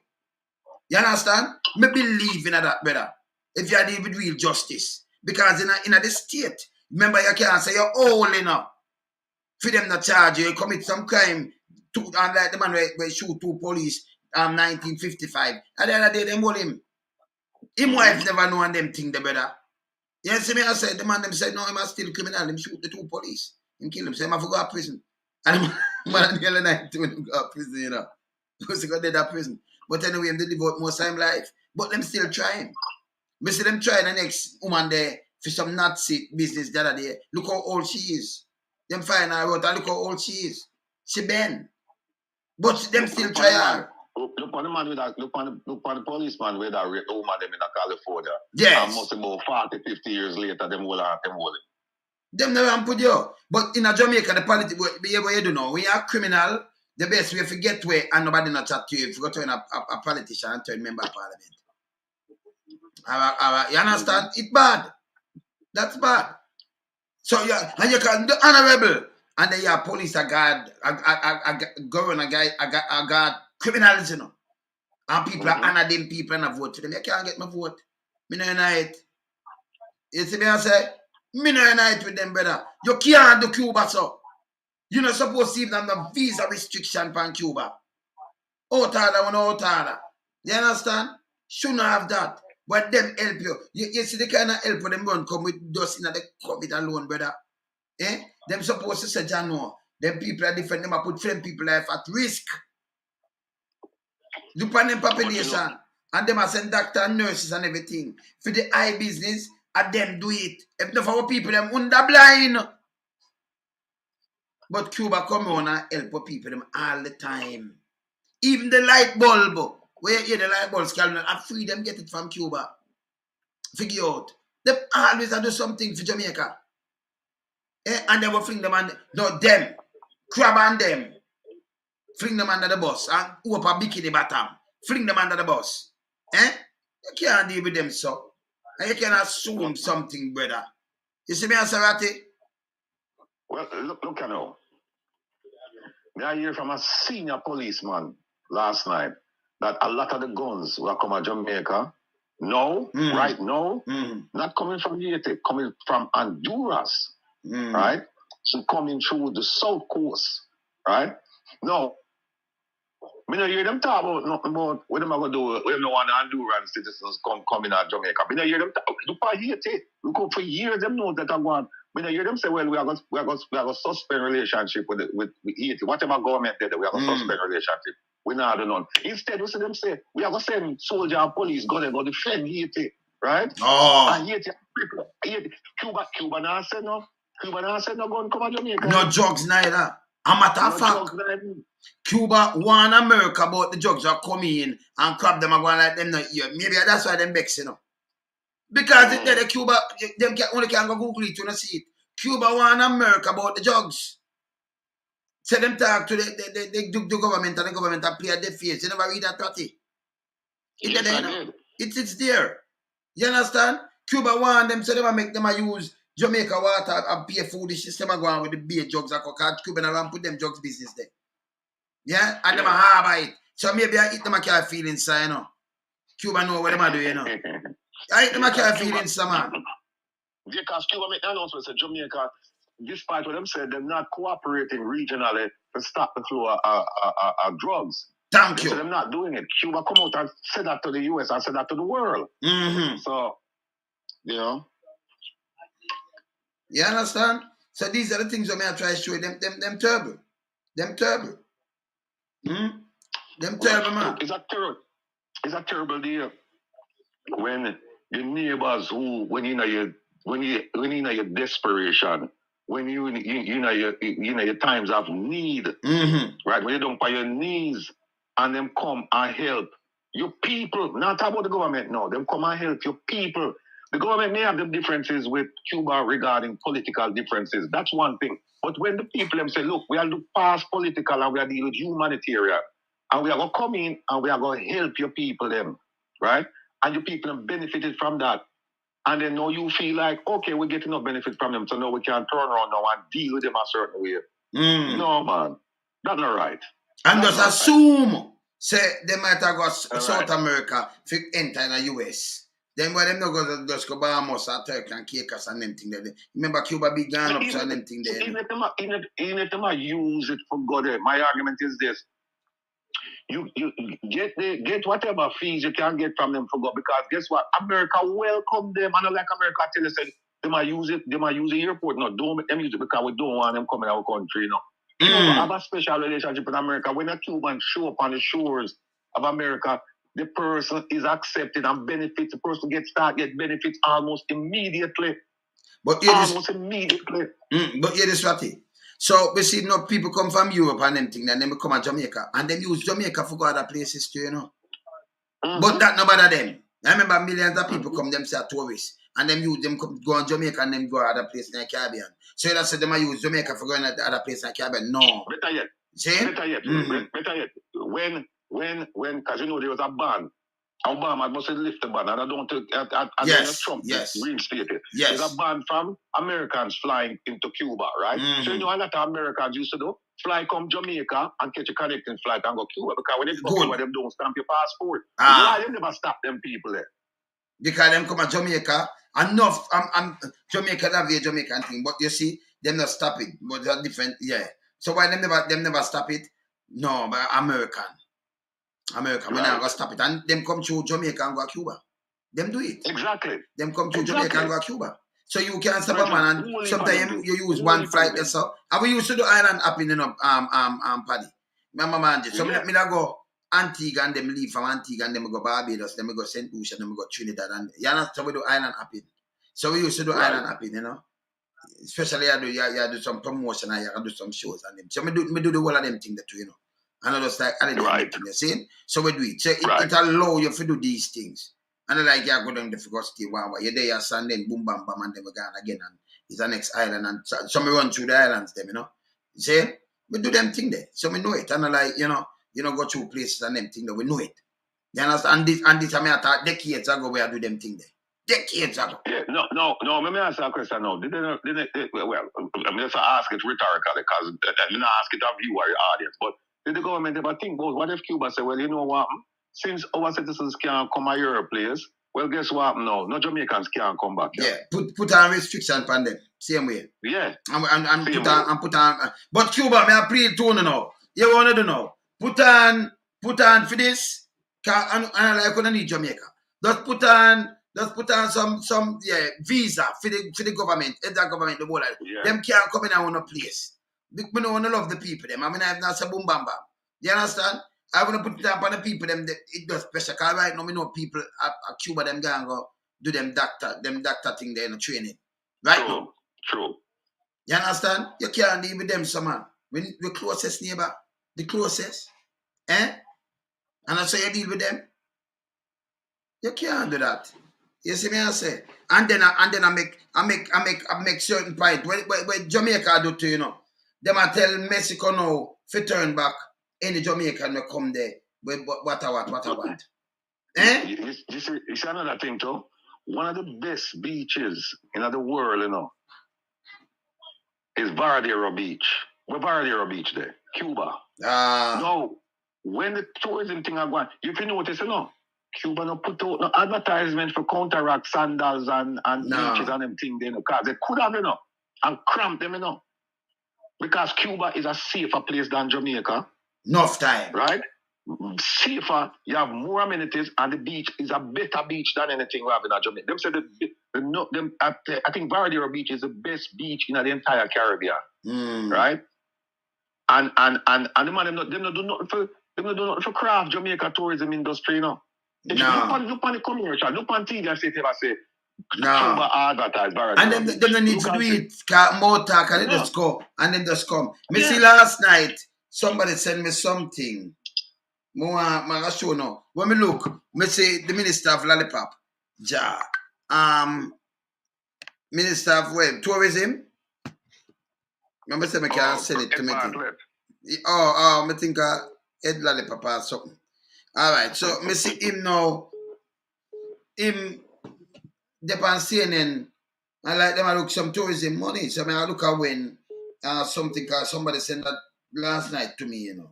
[SPEAKER 1] You understand? Me believe in that, brother. If you deal with real justice. Because in the state, remember you can't say you're all enough. For them not charge you, you commit some crime. And like the man where shoot two police 1955. And the other day they hold him. Him wife never know and them thing the brother. You see me, I said, the man them said, no, he must still criminal. Him shoot the 2 police. Him kill him. Say, him have to go to prison. And the man the other night when him go to prison, you know. Because he got dead at prison. But anyway, him they devote most time life. But them still trying. We see them trying the next woman there for some Nazi business the other day. Look how old she is. Them find her out and look how old she is. She been. But them still try her.
[SPEAKER 4] Look on the man with that, look on the policeman with that woman them in California.
[SPEAKER 1] Yes.
[SPEAKER 4] And must about 40, 50 years later, them will have them will.
[SPEAKER 1] Them never put you. But in a Jamaica, the politics, what you do know, when you're a criminal, the best way to get away and nobody not chat to you if you go turn a politician and turn member of parliament. You understand? It's bad. That's bad. So yeah, and you can do honorable. And then you have police, a guard, a governor, a guard, criminals, you know. And people are honor them people and I vote for them. You can't get my vote. Me no unite. You see me I say? Me no unite with them, brother. You can't do Cuba, so. You're not supposed to give them the visa restriction from Cuba. Out order. You understand? Shouldn't have that. But them help you. You see the kind of help them run come with dust in the COVID alone, brother. Eh? Them supposed to say, no, them people are different. Them are put friend people life at risk. Look on them population. And them are send doctors and nurses and everything. For the eye business, and them do it. If not for our people, them underblind. But Cuba come on and help people them all the time. Even the light bulb. Where you hear the light bulbs, I free them get it from Cuba. Figure out. They always do something for Jamaica. And they will fling them under, no, them, Crab and them, fling them under the bus, and who up a bikini bottom, fling them under the bus. You can't deal with them, so. And you can assume something, brother. You see me, Sarati?
[SPEAKER 4] Well, look at now. I hear from a senior policeman last night that a lot of the guns will come to Jamaica. No, right now, not coming from Haiti, coming from Honduras. Right? So coming through the south coast, right? No. I don't hear them talk about nothing about what them are going to do when no one Honduran citizens coming out of Jamaica. I don't hear them talk. Look at Haiti. Look up for years them know that I'm going. I don't hear them say, well, we are going to suspend relationship with Haiti. Whatever government did, we are going to suspend relationship. We not do none. Instead, we see them say, we are going to send soldier and police go to defend Haiti, right?
[SPEAKER 1] Oh.
[SPEAKER 4] And Haiti, Cuba now say no. Cuba now said no gun come to Jamaica.
[SPEAKER 1] No drugs neither. A matter of fact, Cuba want America about the drugs are coming in and crab them are going like them not here. Maybe that's why them vex, you know. Because the Cuba, them only can go Google it, you know, see it. Cuba want America about the drugs. So them talk to the government and the government appear their face. You never read that party. It's there. You understand? Cuba want them so they make them use Jamaica water and pay foolish system go on with the beer drugs because Cuban around put them drugs business there. Yeah? And them harbor it. So maybe I eat them a can't feel inside, you know. Cuba know what them are doing, you know. I eat them a can't feel inside, man.
[SPEAKER 4] Because Cuba make the announcement that Jamaica, despite what them said, they're not cooperating regionally to stop the flow of drugs.
[SPEAKER 1] Thank you.
[SPEAKER 4] So they're not doing it. Cuba come out and said that to the US and said that to the world. So, you know.
[SPEAKER 1] You understand? So these are the things that I try to show you. Them terrible. Them terrible. Them terrible, man.
[SPEAKER 4] It's a terrible deal when your neighbors who, when you know your desperation, when you know your times of need, right? When you don't pay your knees and them come and help your people, not about the government, no, them come and help your people. The government may have the differences with Cuba regarding political differences. That's one thing. But when the people them say, look, we are to pass political and we are dealing with humanitarian, and we are going to come in and we are going to help your people them, right? And your people have benefited from that. And then now you feel like, okay, we're getting enough benefit from them, so now we can turn around now and deal with them a certain way. No, man. That's not right.
[SPEAKER 1] And just assume, say, they might have got South America to enter in the US. Then why them not go just go Bahamas or Turkey and Caicos and them thing there. Remember Cuba be gone up to them thing there.
[SPEAKER 4] Even if they might use it for God, my argument is this. you get whatever fees you can get from them for go, because guess what? America welcome them. And like America tell us, they might use it, they might use the airport. No, don't make them use it because we don't want them coming our country, you know. Cuba have a special relationship with America. When a Cuban show up on the shores of America, the person is accepted and benefits. The person get benefits almost immediately.
[SPEAKER 1] But
[SPEAKER 4] immediately.
[SPEAKER 1] But here is what it. So we see people come from Europe and them thing, and then they come to Jamaica, and they use Jamaica for go other places too, you know. But that no bother them. I remember millions of people come them say tourists, and them use them go on Jamaica and then go other places in the Caribbean. So you don't say them use Jamaica for going to other places in the Caribbean. No.
[SPEAKER 4] Better yet.
[SPEAKER 1] See?
[SPEAKER 4] Better yet. Better yet. When, because you know there was a ban. Obama must lift the ban, and I don't think Trump reinstated it.
[SPEAKER 1] Yes.
[SPEAKER 4] There's a ban from Americans flying into Cuba, right? So you know a lot of Americans used to do fly come Jamaica and catch a connecting flight and go Cuba, because when they go Cuba, them don't stamp your passport. Why you never stop them people there?
[SPEAKER 1] Because them come to Jamaica, enough. Jamaica have a Jamaican thing, but you see, them not stop it. But they're different, yeah. So why them never stop it? No, but America, we're not gonna stop it. And them come to Jamaica and go to Cuba. Them do it.
[SPEAKER 4] Exactly.
[SPEAKER 1] Them come to Jamaica and go to Cuba. So you can't stop a man, and sometimes you use one flight or so. And we used to do island hopping, you know, Paddy. Remember, man, so me go Antigua and them leave from Antigua and them go Barbados, then we go St. Lucia, then we go Trinidad, and so we do island hopping. So we used to do island hopping, you know. Especially you do some promotion and you do some shows and them. So me do the whole of them things too, you know. And I just like you see? So we do it. So it allow you to do these things. And I like you go down the figure stay you're there, and then boom bam bam, and then we go again, and it's the next island, and so we run through the islands them, you know. See? We do them thing there. So we know it. And I like, you know, go through places and them thing there, we know it. You understand? And this I mean decades ago we do them thing there. Decades ago.
[SPEAKER 4] Yeah, no. Let me ask you a question now. Well, I'm just ask it rhetorically, because I'm not ask it of you or your audience, but did the government ever think about what if Cuba say, well, you know what? Since our citizens can't come to your place, well, guess what? No Jamaicans can't come back.
[SPEAKER 1] Yeah, put on restriction on them. Same way.
[SPEAKER 4] Yeah.
[SPEAKER 1] And put on. But Cuba, may I plead to you now. You want to know? Put on for this. And I like when I need Jamaica. Just put on some visa for the government. If the government the whole life. Them can't come in our place. We don't want to love the people them. I mean, I have not say boom bam bam. You understand? I want to put it up on the people them. It does special. Cause right now we know people at Cuba them go do them doctor thing there in the training. Right now.
[SPEAKER 4] True.
[SPEAKER 1] You understand? You can't deal with them, some man. When the closest neighbor, the closest, and I say you deal with them. You can't do that. You see me? I say, and then I make certain point. When Jamaica do to, you know, them I tell Mexico now to turn back. Any Jamaican will come there. But what I want.
[SPEAKER 4] You see another thing too? One of the best beaches in the world, you know, is Varadero Beach. Where Varadero Beach there? Cuba. No, when the tourism thing are going, you can notice, you know, Cuba no put out no advertisement for counteract sandals and beaches and them things, you know, because they could have, you know, and cramp them, you know. Because Cuba is a safer place than Jamaica.
[SPEAKER 1] Enough time.
[SPEAKER 4] Right? Safer, you have more amenities, and the beach is a better beach than anything we have in Jamaica. Them say I think Varadero Beach is the best beach in the entire Caribbean. Right? And the man them not do nothing for craft Jamaica tourism industry, you know. Look on the commercial, look on TV and say Cuba advertise Varadero.
[SPEAKER 1] And then they need to do it, more talk, and they just go, and then just come. Me see last night, somebody sent me something. I show now. When me look, me say the Minister of Lollipop, Minister of Tourism. Remember say me can't send it to me. Me think Ed Lollipop or something. Alright, so me see him now. Him depend CNN. I like them I look some tourism money. So I look at when something cause somebody sent that last night to me, you know.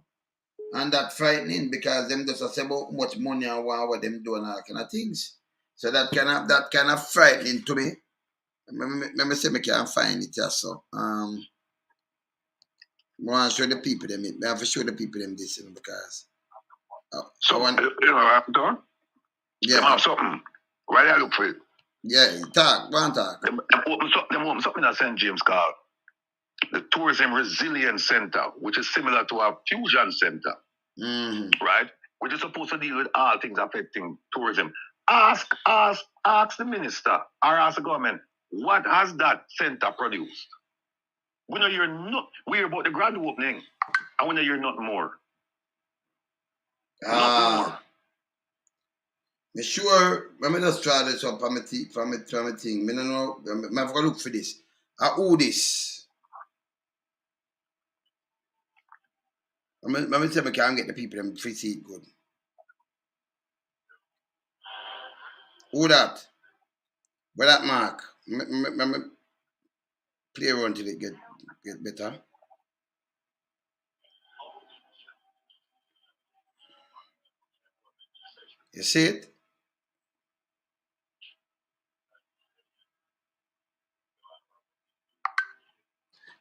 [SPEAKER 1] And that frightening because them just say about how much money and what them do and all kind of things. So that kind of frightening to me. Let me say I can't find it just so. I want to show the people them. I have to show the people them this, you know, because
[SPEAKER 4] So,
[SPEAKER 1] one,
[SPEAKER 4] you know what I'm doing?
[SPEAKER 1] yeah.
[SPEAKER 4] Them have something. Why I look for it?
[SPEAKER 1] Yeah, talk, one talk.
[SPEAKER 4] Them open something at St. James called the Tourism Resilience Center, which is similar to a fusion center, right? Which is supposed to deal with all things affecting tourism. Ask the minister or ask the government, what has that center produced? We know you're not. We hear about the grand opening, and we know you're not more. Not more.
[SPEAKER 1] Me sure, let me just try this up from a thing. Me no know, I have to look for this. Who this? Let me see if I can get the people them free seat good. Who that? Where that mark? Me play around till it get better. You see it?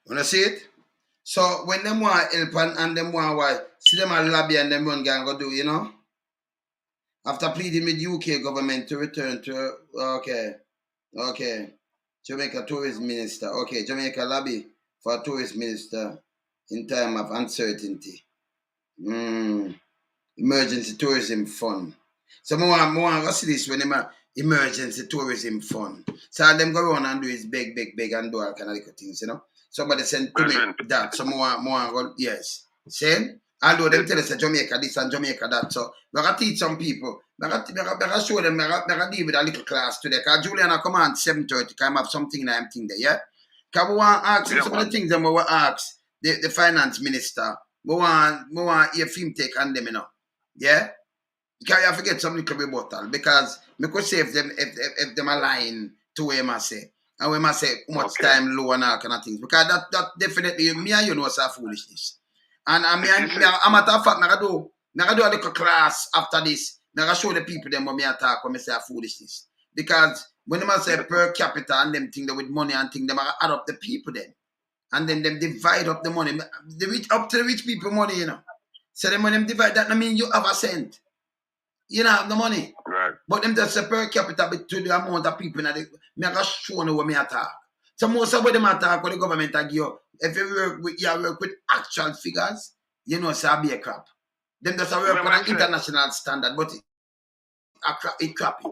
[SPEAKER 1] Wanna see it? So when them want help and them want why, see them a lobby and them run gang go do, you know? After pleading with UK government to return to okay. Jamaica tourism minister. Okay, Jamaica lobby for a tourist minister in time of uncertainty. Emergency tourism fund. So I want to see this when them emergency tourism fund. So them go around and do is big and do all kind of little things, you know. Somebody sent to me that. So more yes. See? Although them tell us that Jamaica this and Jamaica that. So we gotta teach some people. We gotta show them, we gotta deal with a little class today. Because Julian come on 7:30, can have something that I'm thinking there, yeah? Because we want to ask some of the things that we want to ask the finance minister. We want hear film take on them, you know. Yeah? Because you forget some little rebuttal. Because me could say if them are lying to what I say. And we must say how much time low and all kind of things. Because that definitely me and you know it's a foolishness. And I'm matter of fact, I do a little class after this. I show the people them what me attack when I say a foolishness. Because when them say per capita and them think that with money and thing, them add up the people then. And then them divide up the money. Up to the rich people money, you know. So then when them divide that, I mean you have a cent. You don't have the money.
[SPEAKER 4] Right.
[SPEAKER 1] But them just say per capita to the amount of people that me I show you what me attack. So most of what them attack what the government give you, if you work with actual figures, you know it's a be a crap. Them just work on an international standard, but it crappy.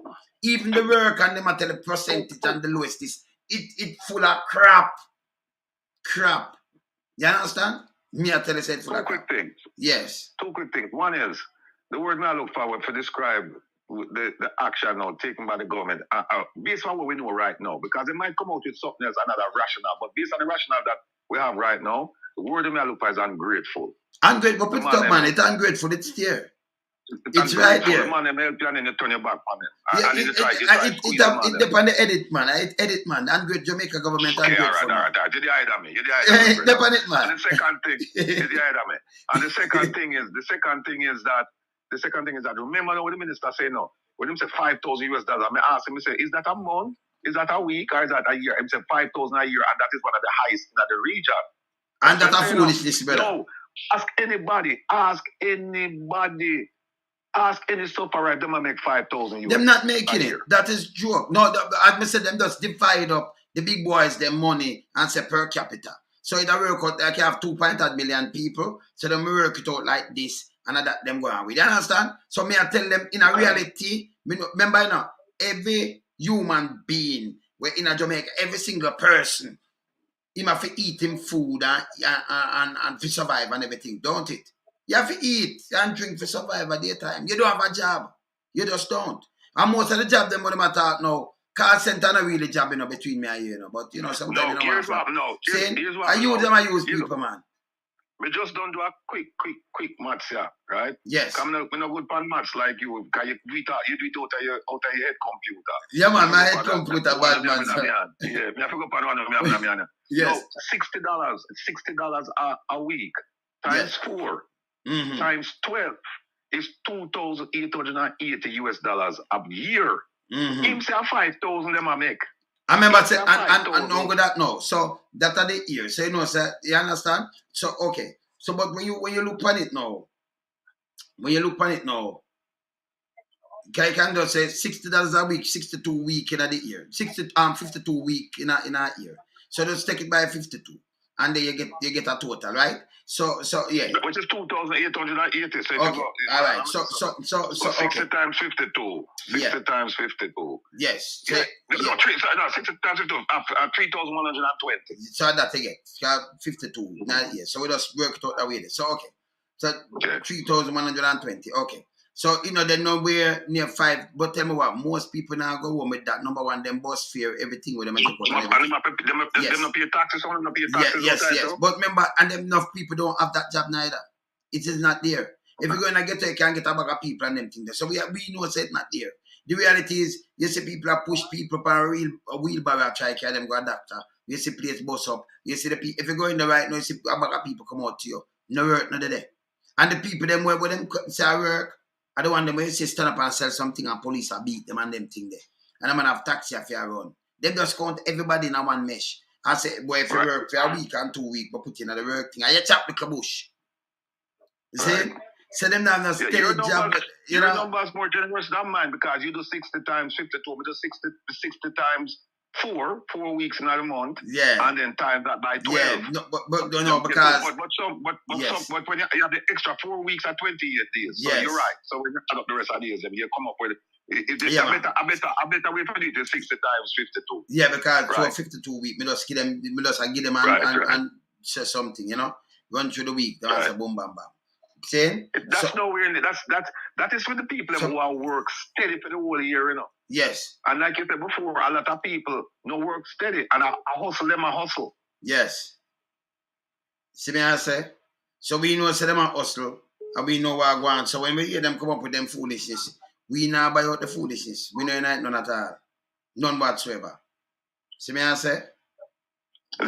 [SPEAKER 1] Even the work and them tell the percentage and the lowest is it full of crap. Crap. You understand? Me I tell you it's full of crap.
[SPEAKER 4] Two quick things.
[SPEAKER 1] Yes.
[SPEAKER 4] Two quick things. One is the word I look forward to describe the action now taken by the government based on what we know right now, because it might come out with something else, another rationale, but based on the rationale that we have right now, the word I look for is ungrateful.
[SPEAKER 1] Ungrateful, put it up, man. It's ungrateful. It's there. It's right there.
[SPEAKER 4] Man, them help you and then you turn your back on it.
[SPEAKER 1] Yeah, it depends on the edit, man. Edit, man. Ungrateful Jamaica government.
[SPEAKER 4] Okay,
[SPEAKER 1] ungrateful.
[SPEAKER 4] all right. You the hide on me.
[SPEAKER 1] It depends, man.
[SPEAKER 4] And the second thing, you the hide on me. And the second thing is that remember what the minister say now. When him say $5,000 US, I ask him, I say, is that a month? Is that a week? Or is that a year? Him say 5,000 a year, and that is one of the highest in the region.
[SPEAKER 1] And that's a foolishness, brother.
[SPEAKER 4] No, ask any sufferer if them make 5,000 US.
[SPEAKER 1] Them not making it. That is joke. No, as I said, them just divide up the big boys, their money, and say per capita. So it work out like you have 2.8 million people. So them work it out like this. And that them go on with. You understand? So me I tell them in a reality, remember you know, every human being, we're in a Jamaica, every single person, he have to eat him food and to survive and everything, don't it? You have to eat and drink for survive at daytime. You don't have a job. You just don't. And most of the job them what them talk now, call center not really job, you know, between me and you, know. But you know, sometimes
[SPEAKER 4] no,
[SPEAKER 1] you know
[SPEAKER 4] here's what
[SPEAKER 1] I use them, I use people, man.
[SPEAKER 4] We just don't do a quick maths here, right?
[SPEAKER 1] Yes.
[SPEAKER 4] We're not good on maths like you, because you do it out of your head computer.
[SPEAKER 1] Yeah, man, my head computer bad, man.
[SPEAKER 4] Yeah, me have to go on one.
[SPEAKER 1] Yes.
[SPEAKER 4] No, $60 a week times 4 times 12 is $2,880 US a year. Him say 5,000 them I make.
[SPEAKER 1] I remember say, and no go that now. So that are the years. So you know, sir, you understand? So okay. So but when you look on it now, when you look on it now, you can just say $60 a week, 62 week in a year. 52 week in a year. So just take it by 52. And then you get a total, right? So yeah.
[SPEAKER 4] Which is 2,880. So
[SPEAKER 1] okay. All right. So
[SPEAKER 4] 60 times 52. 60 times 52.
[SPEAKER 1] Yes.
[SPEAKER 4] So, no, 60 times 52. 3,120.
[SPEAKER 1] So that again. 52. Yeah. So we just work it out that way. So okay. So 3,120. Okay. So, they're nowhere near 5. But tell me what, most people now go home with that. Number one, them bus fare, everything with them.
[SPEAKER 4] Them not pay taxes, some not pay taxes.
[SPEAKER 1] Yes. But remember, and them enough people don't have that job neither. It is not there. If you're going to get there, you can't get a bag of people and them things there. So we know it's not there. The reality is, you see people are push people on a wheelbarrow try to carry them go a doctor. You see place bus up. You see the people, if you go in the right now, you see a bag of people come out to you. No work, no there. And the people, them where them say I work, I don't want them to say stand up and sell something and police are beat them and them thing there. And I'm going to have taxi if you run. They just count everybody in a one mesh. I say, boy, if you work for a week and 2 weeks, but put in the work thing, and you chop the caboose. You see? So them have no steady job.
[SPEAKER 4] Your numbers more generous than mine because you do 60 times 52. We do 60 times 4 weeks in a month.
[SPEAKER 1] Yeah.
[SPEAKER 4] And then times that by 12.
[SPEAKER 1] Yeah. No, but because...
[SPEAKER 4] But when you have the extra 4 weeks at 28 days. So
[SPEAKER 1] yes.
[SPEAKER 4] You're right. So we add up the rest of the days and you come up with... I better way for it is 60 times 52.
[SPEAKER 1] Yeah, because for 52 weeks, I just give them and say something, run through the week, then I say boom, bam, bam. See?
[SPEAKER 4] That's nowhere in it. That is for the people who are work steady for the whole year,
[SPEAKER 1] Yes.
[SPEAKER 4] And like you said before, a lot of people no work steady and I hustle them a hustle.
[SPEAKER 1] Yes. See me I say? So we know say them a hustle and we know what I want. So when we hear them come up with them foolishness, we now buy out the foolishness. We know none at all. None whatsoever. See me I say?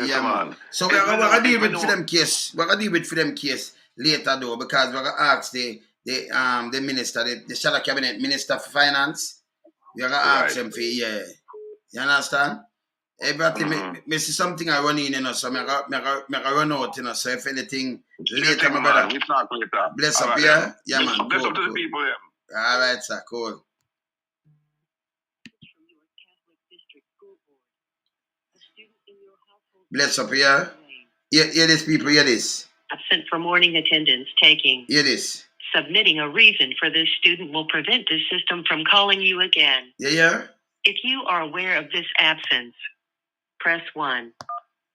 [SPEAKER 4] Yeah, man.
[SPEAKER 1] So we're gonna deal with for them case. We're gonna deal with for them case later though, because we're gonna ask the minister, the shadow cabinet minister for finance. We're gonna ask him for You understand? Everything me see something I run in, so I run out, so if anything later, my brother.
[SPEAKER 4] We talk later.
[SPEAKER 1] Bless up here. Yeah, man.
[SPEAKER 4] Bless up to the people,
[SPEAKER 1] All right, sir. Cool. Bless up here. Hear this, people. Hear this.
[SPEAKER 6] Absent for morning attendance taking.
[SPEAKER 1] Hear this.
[SPEAKER 6] Submitting a reason for this student will prevent this system from calling you again.
[SPEAKER 1] Yeah.
[SPEAKER 6] If you are aware of this absence, press 1.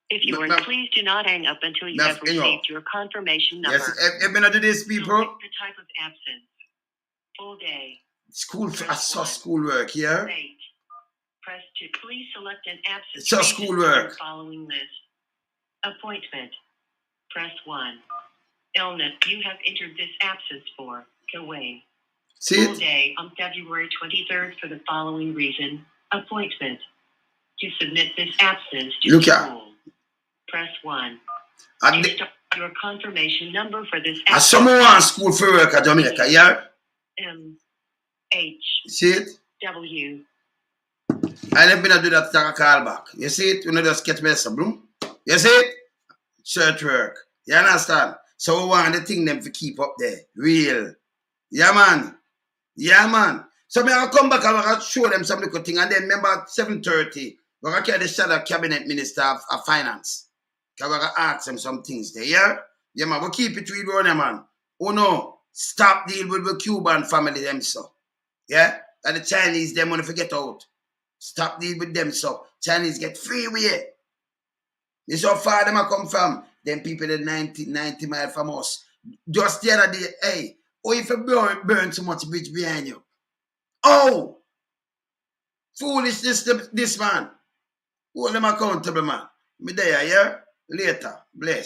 [SPEAKER 6] If you are, please do not hang up until you have received your confirmation number.
[SPEAKER 1] Yes, everybody do this, people.
[SPEAKER 6] Select the type of absence. Full day.
[SPEAKER 1] School, I saw schoolwork here.
[SPEAKER 6] Date. Press 2. Please select an absence.
[SPEAKER 1] It's just schoolwork.
[SPEAKER 6] Following list. Appointment. Press 1. Illness. You have entered this absence for Kuwait.
[SPEAKER 1] See
[SPEAKER 6] Full day on February 23rd for the following reason. Appointment. To submit this absence to school. Press 1. Your confirmation number for this absence.
[SPEAKER 1] Someone wants school for work at Jamaica, yeah?
[SPEAKER 6] M-H.
[SPEAKER 1] See it?
[SPEAKER 6] W.
[SPEAKER 1] I never been do that to a call back. You see it? You know, just get me some bloom. You see it? Church work. You understand? So we want the thing them to keep up there. Real. Yeah, man. Yeah, man. So me I'll come back and I'll show them some little thing. And then remember at 7:30, we're going to carry the shadow cabinet minister of finance. Because we're going to ask them some things there. Yeah? Yeah, man. We'll keep it real, man. Oh, no. Stop deal with the Cuban family them, so. Yeah? And the Chinese, them want to forget out. Stop deal with them, so. Chinese get free way. This how far them I come from. Them people that 90 miles from us. Just the other day, hey, if you burn so much bridge behind you. Oh! Foolishness, this man. Hold them accountable, man. Me there, yeah? Later. Bless.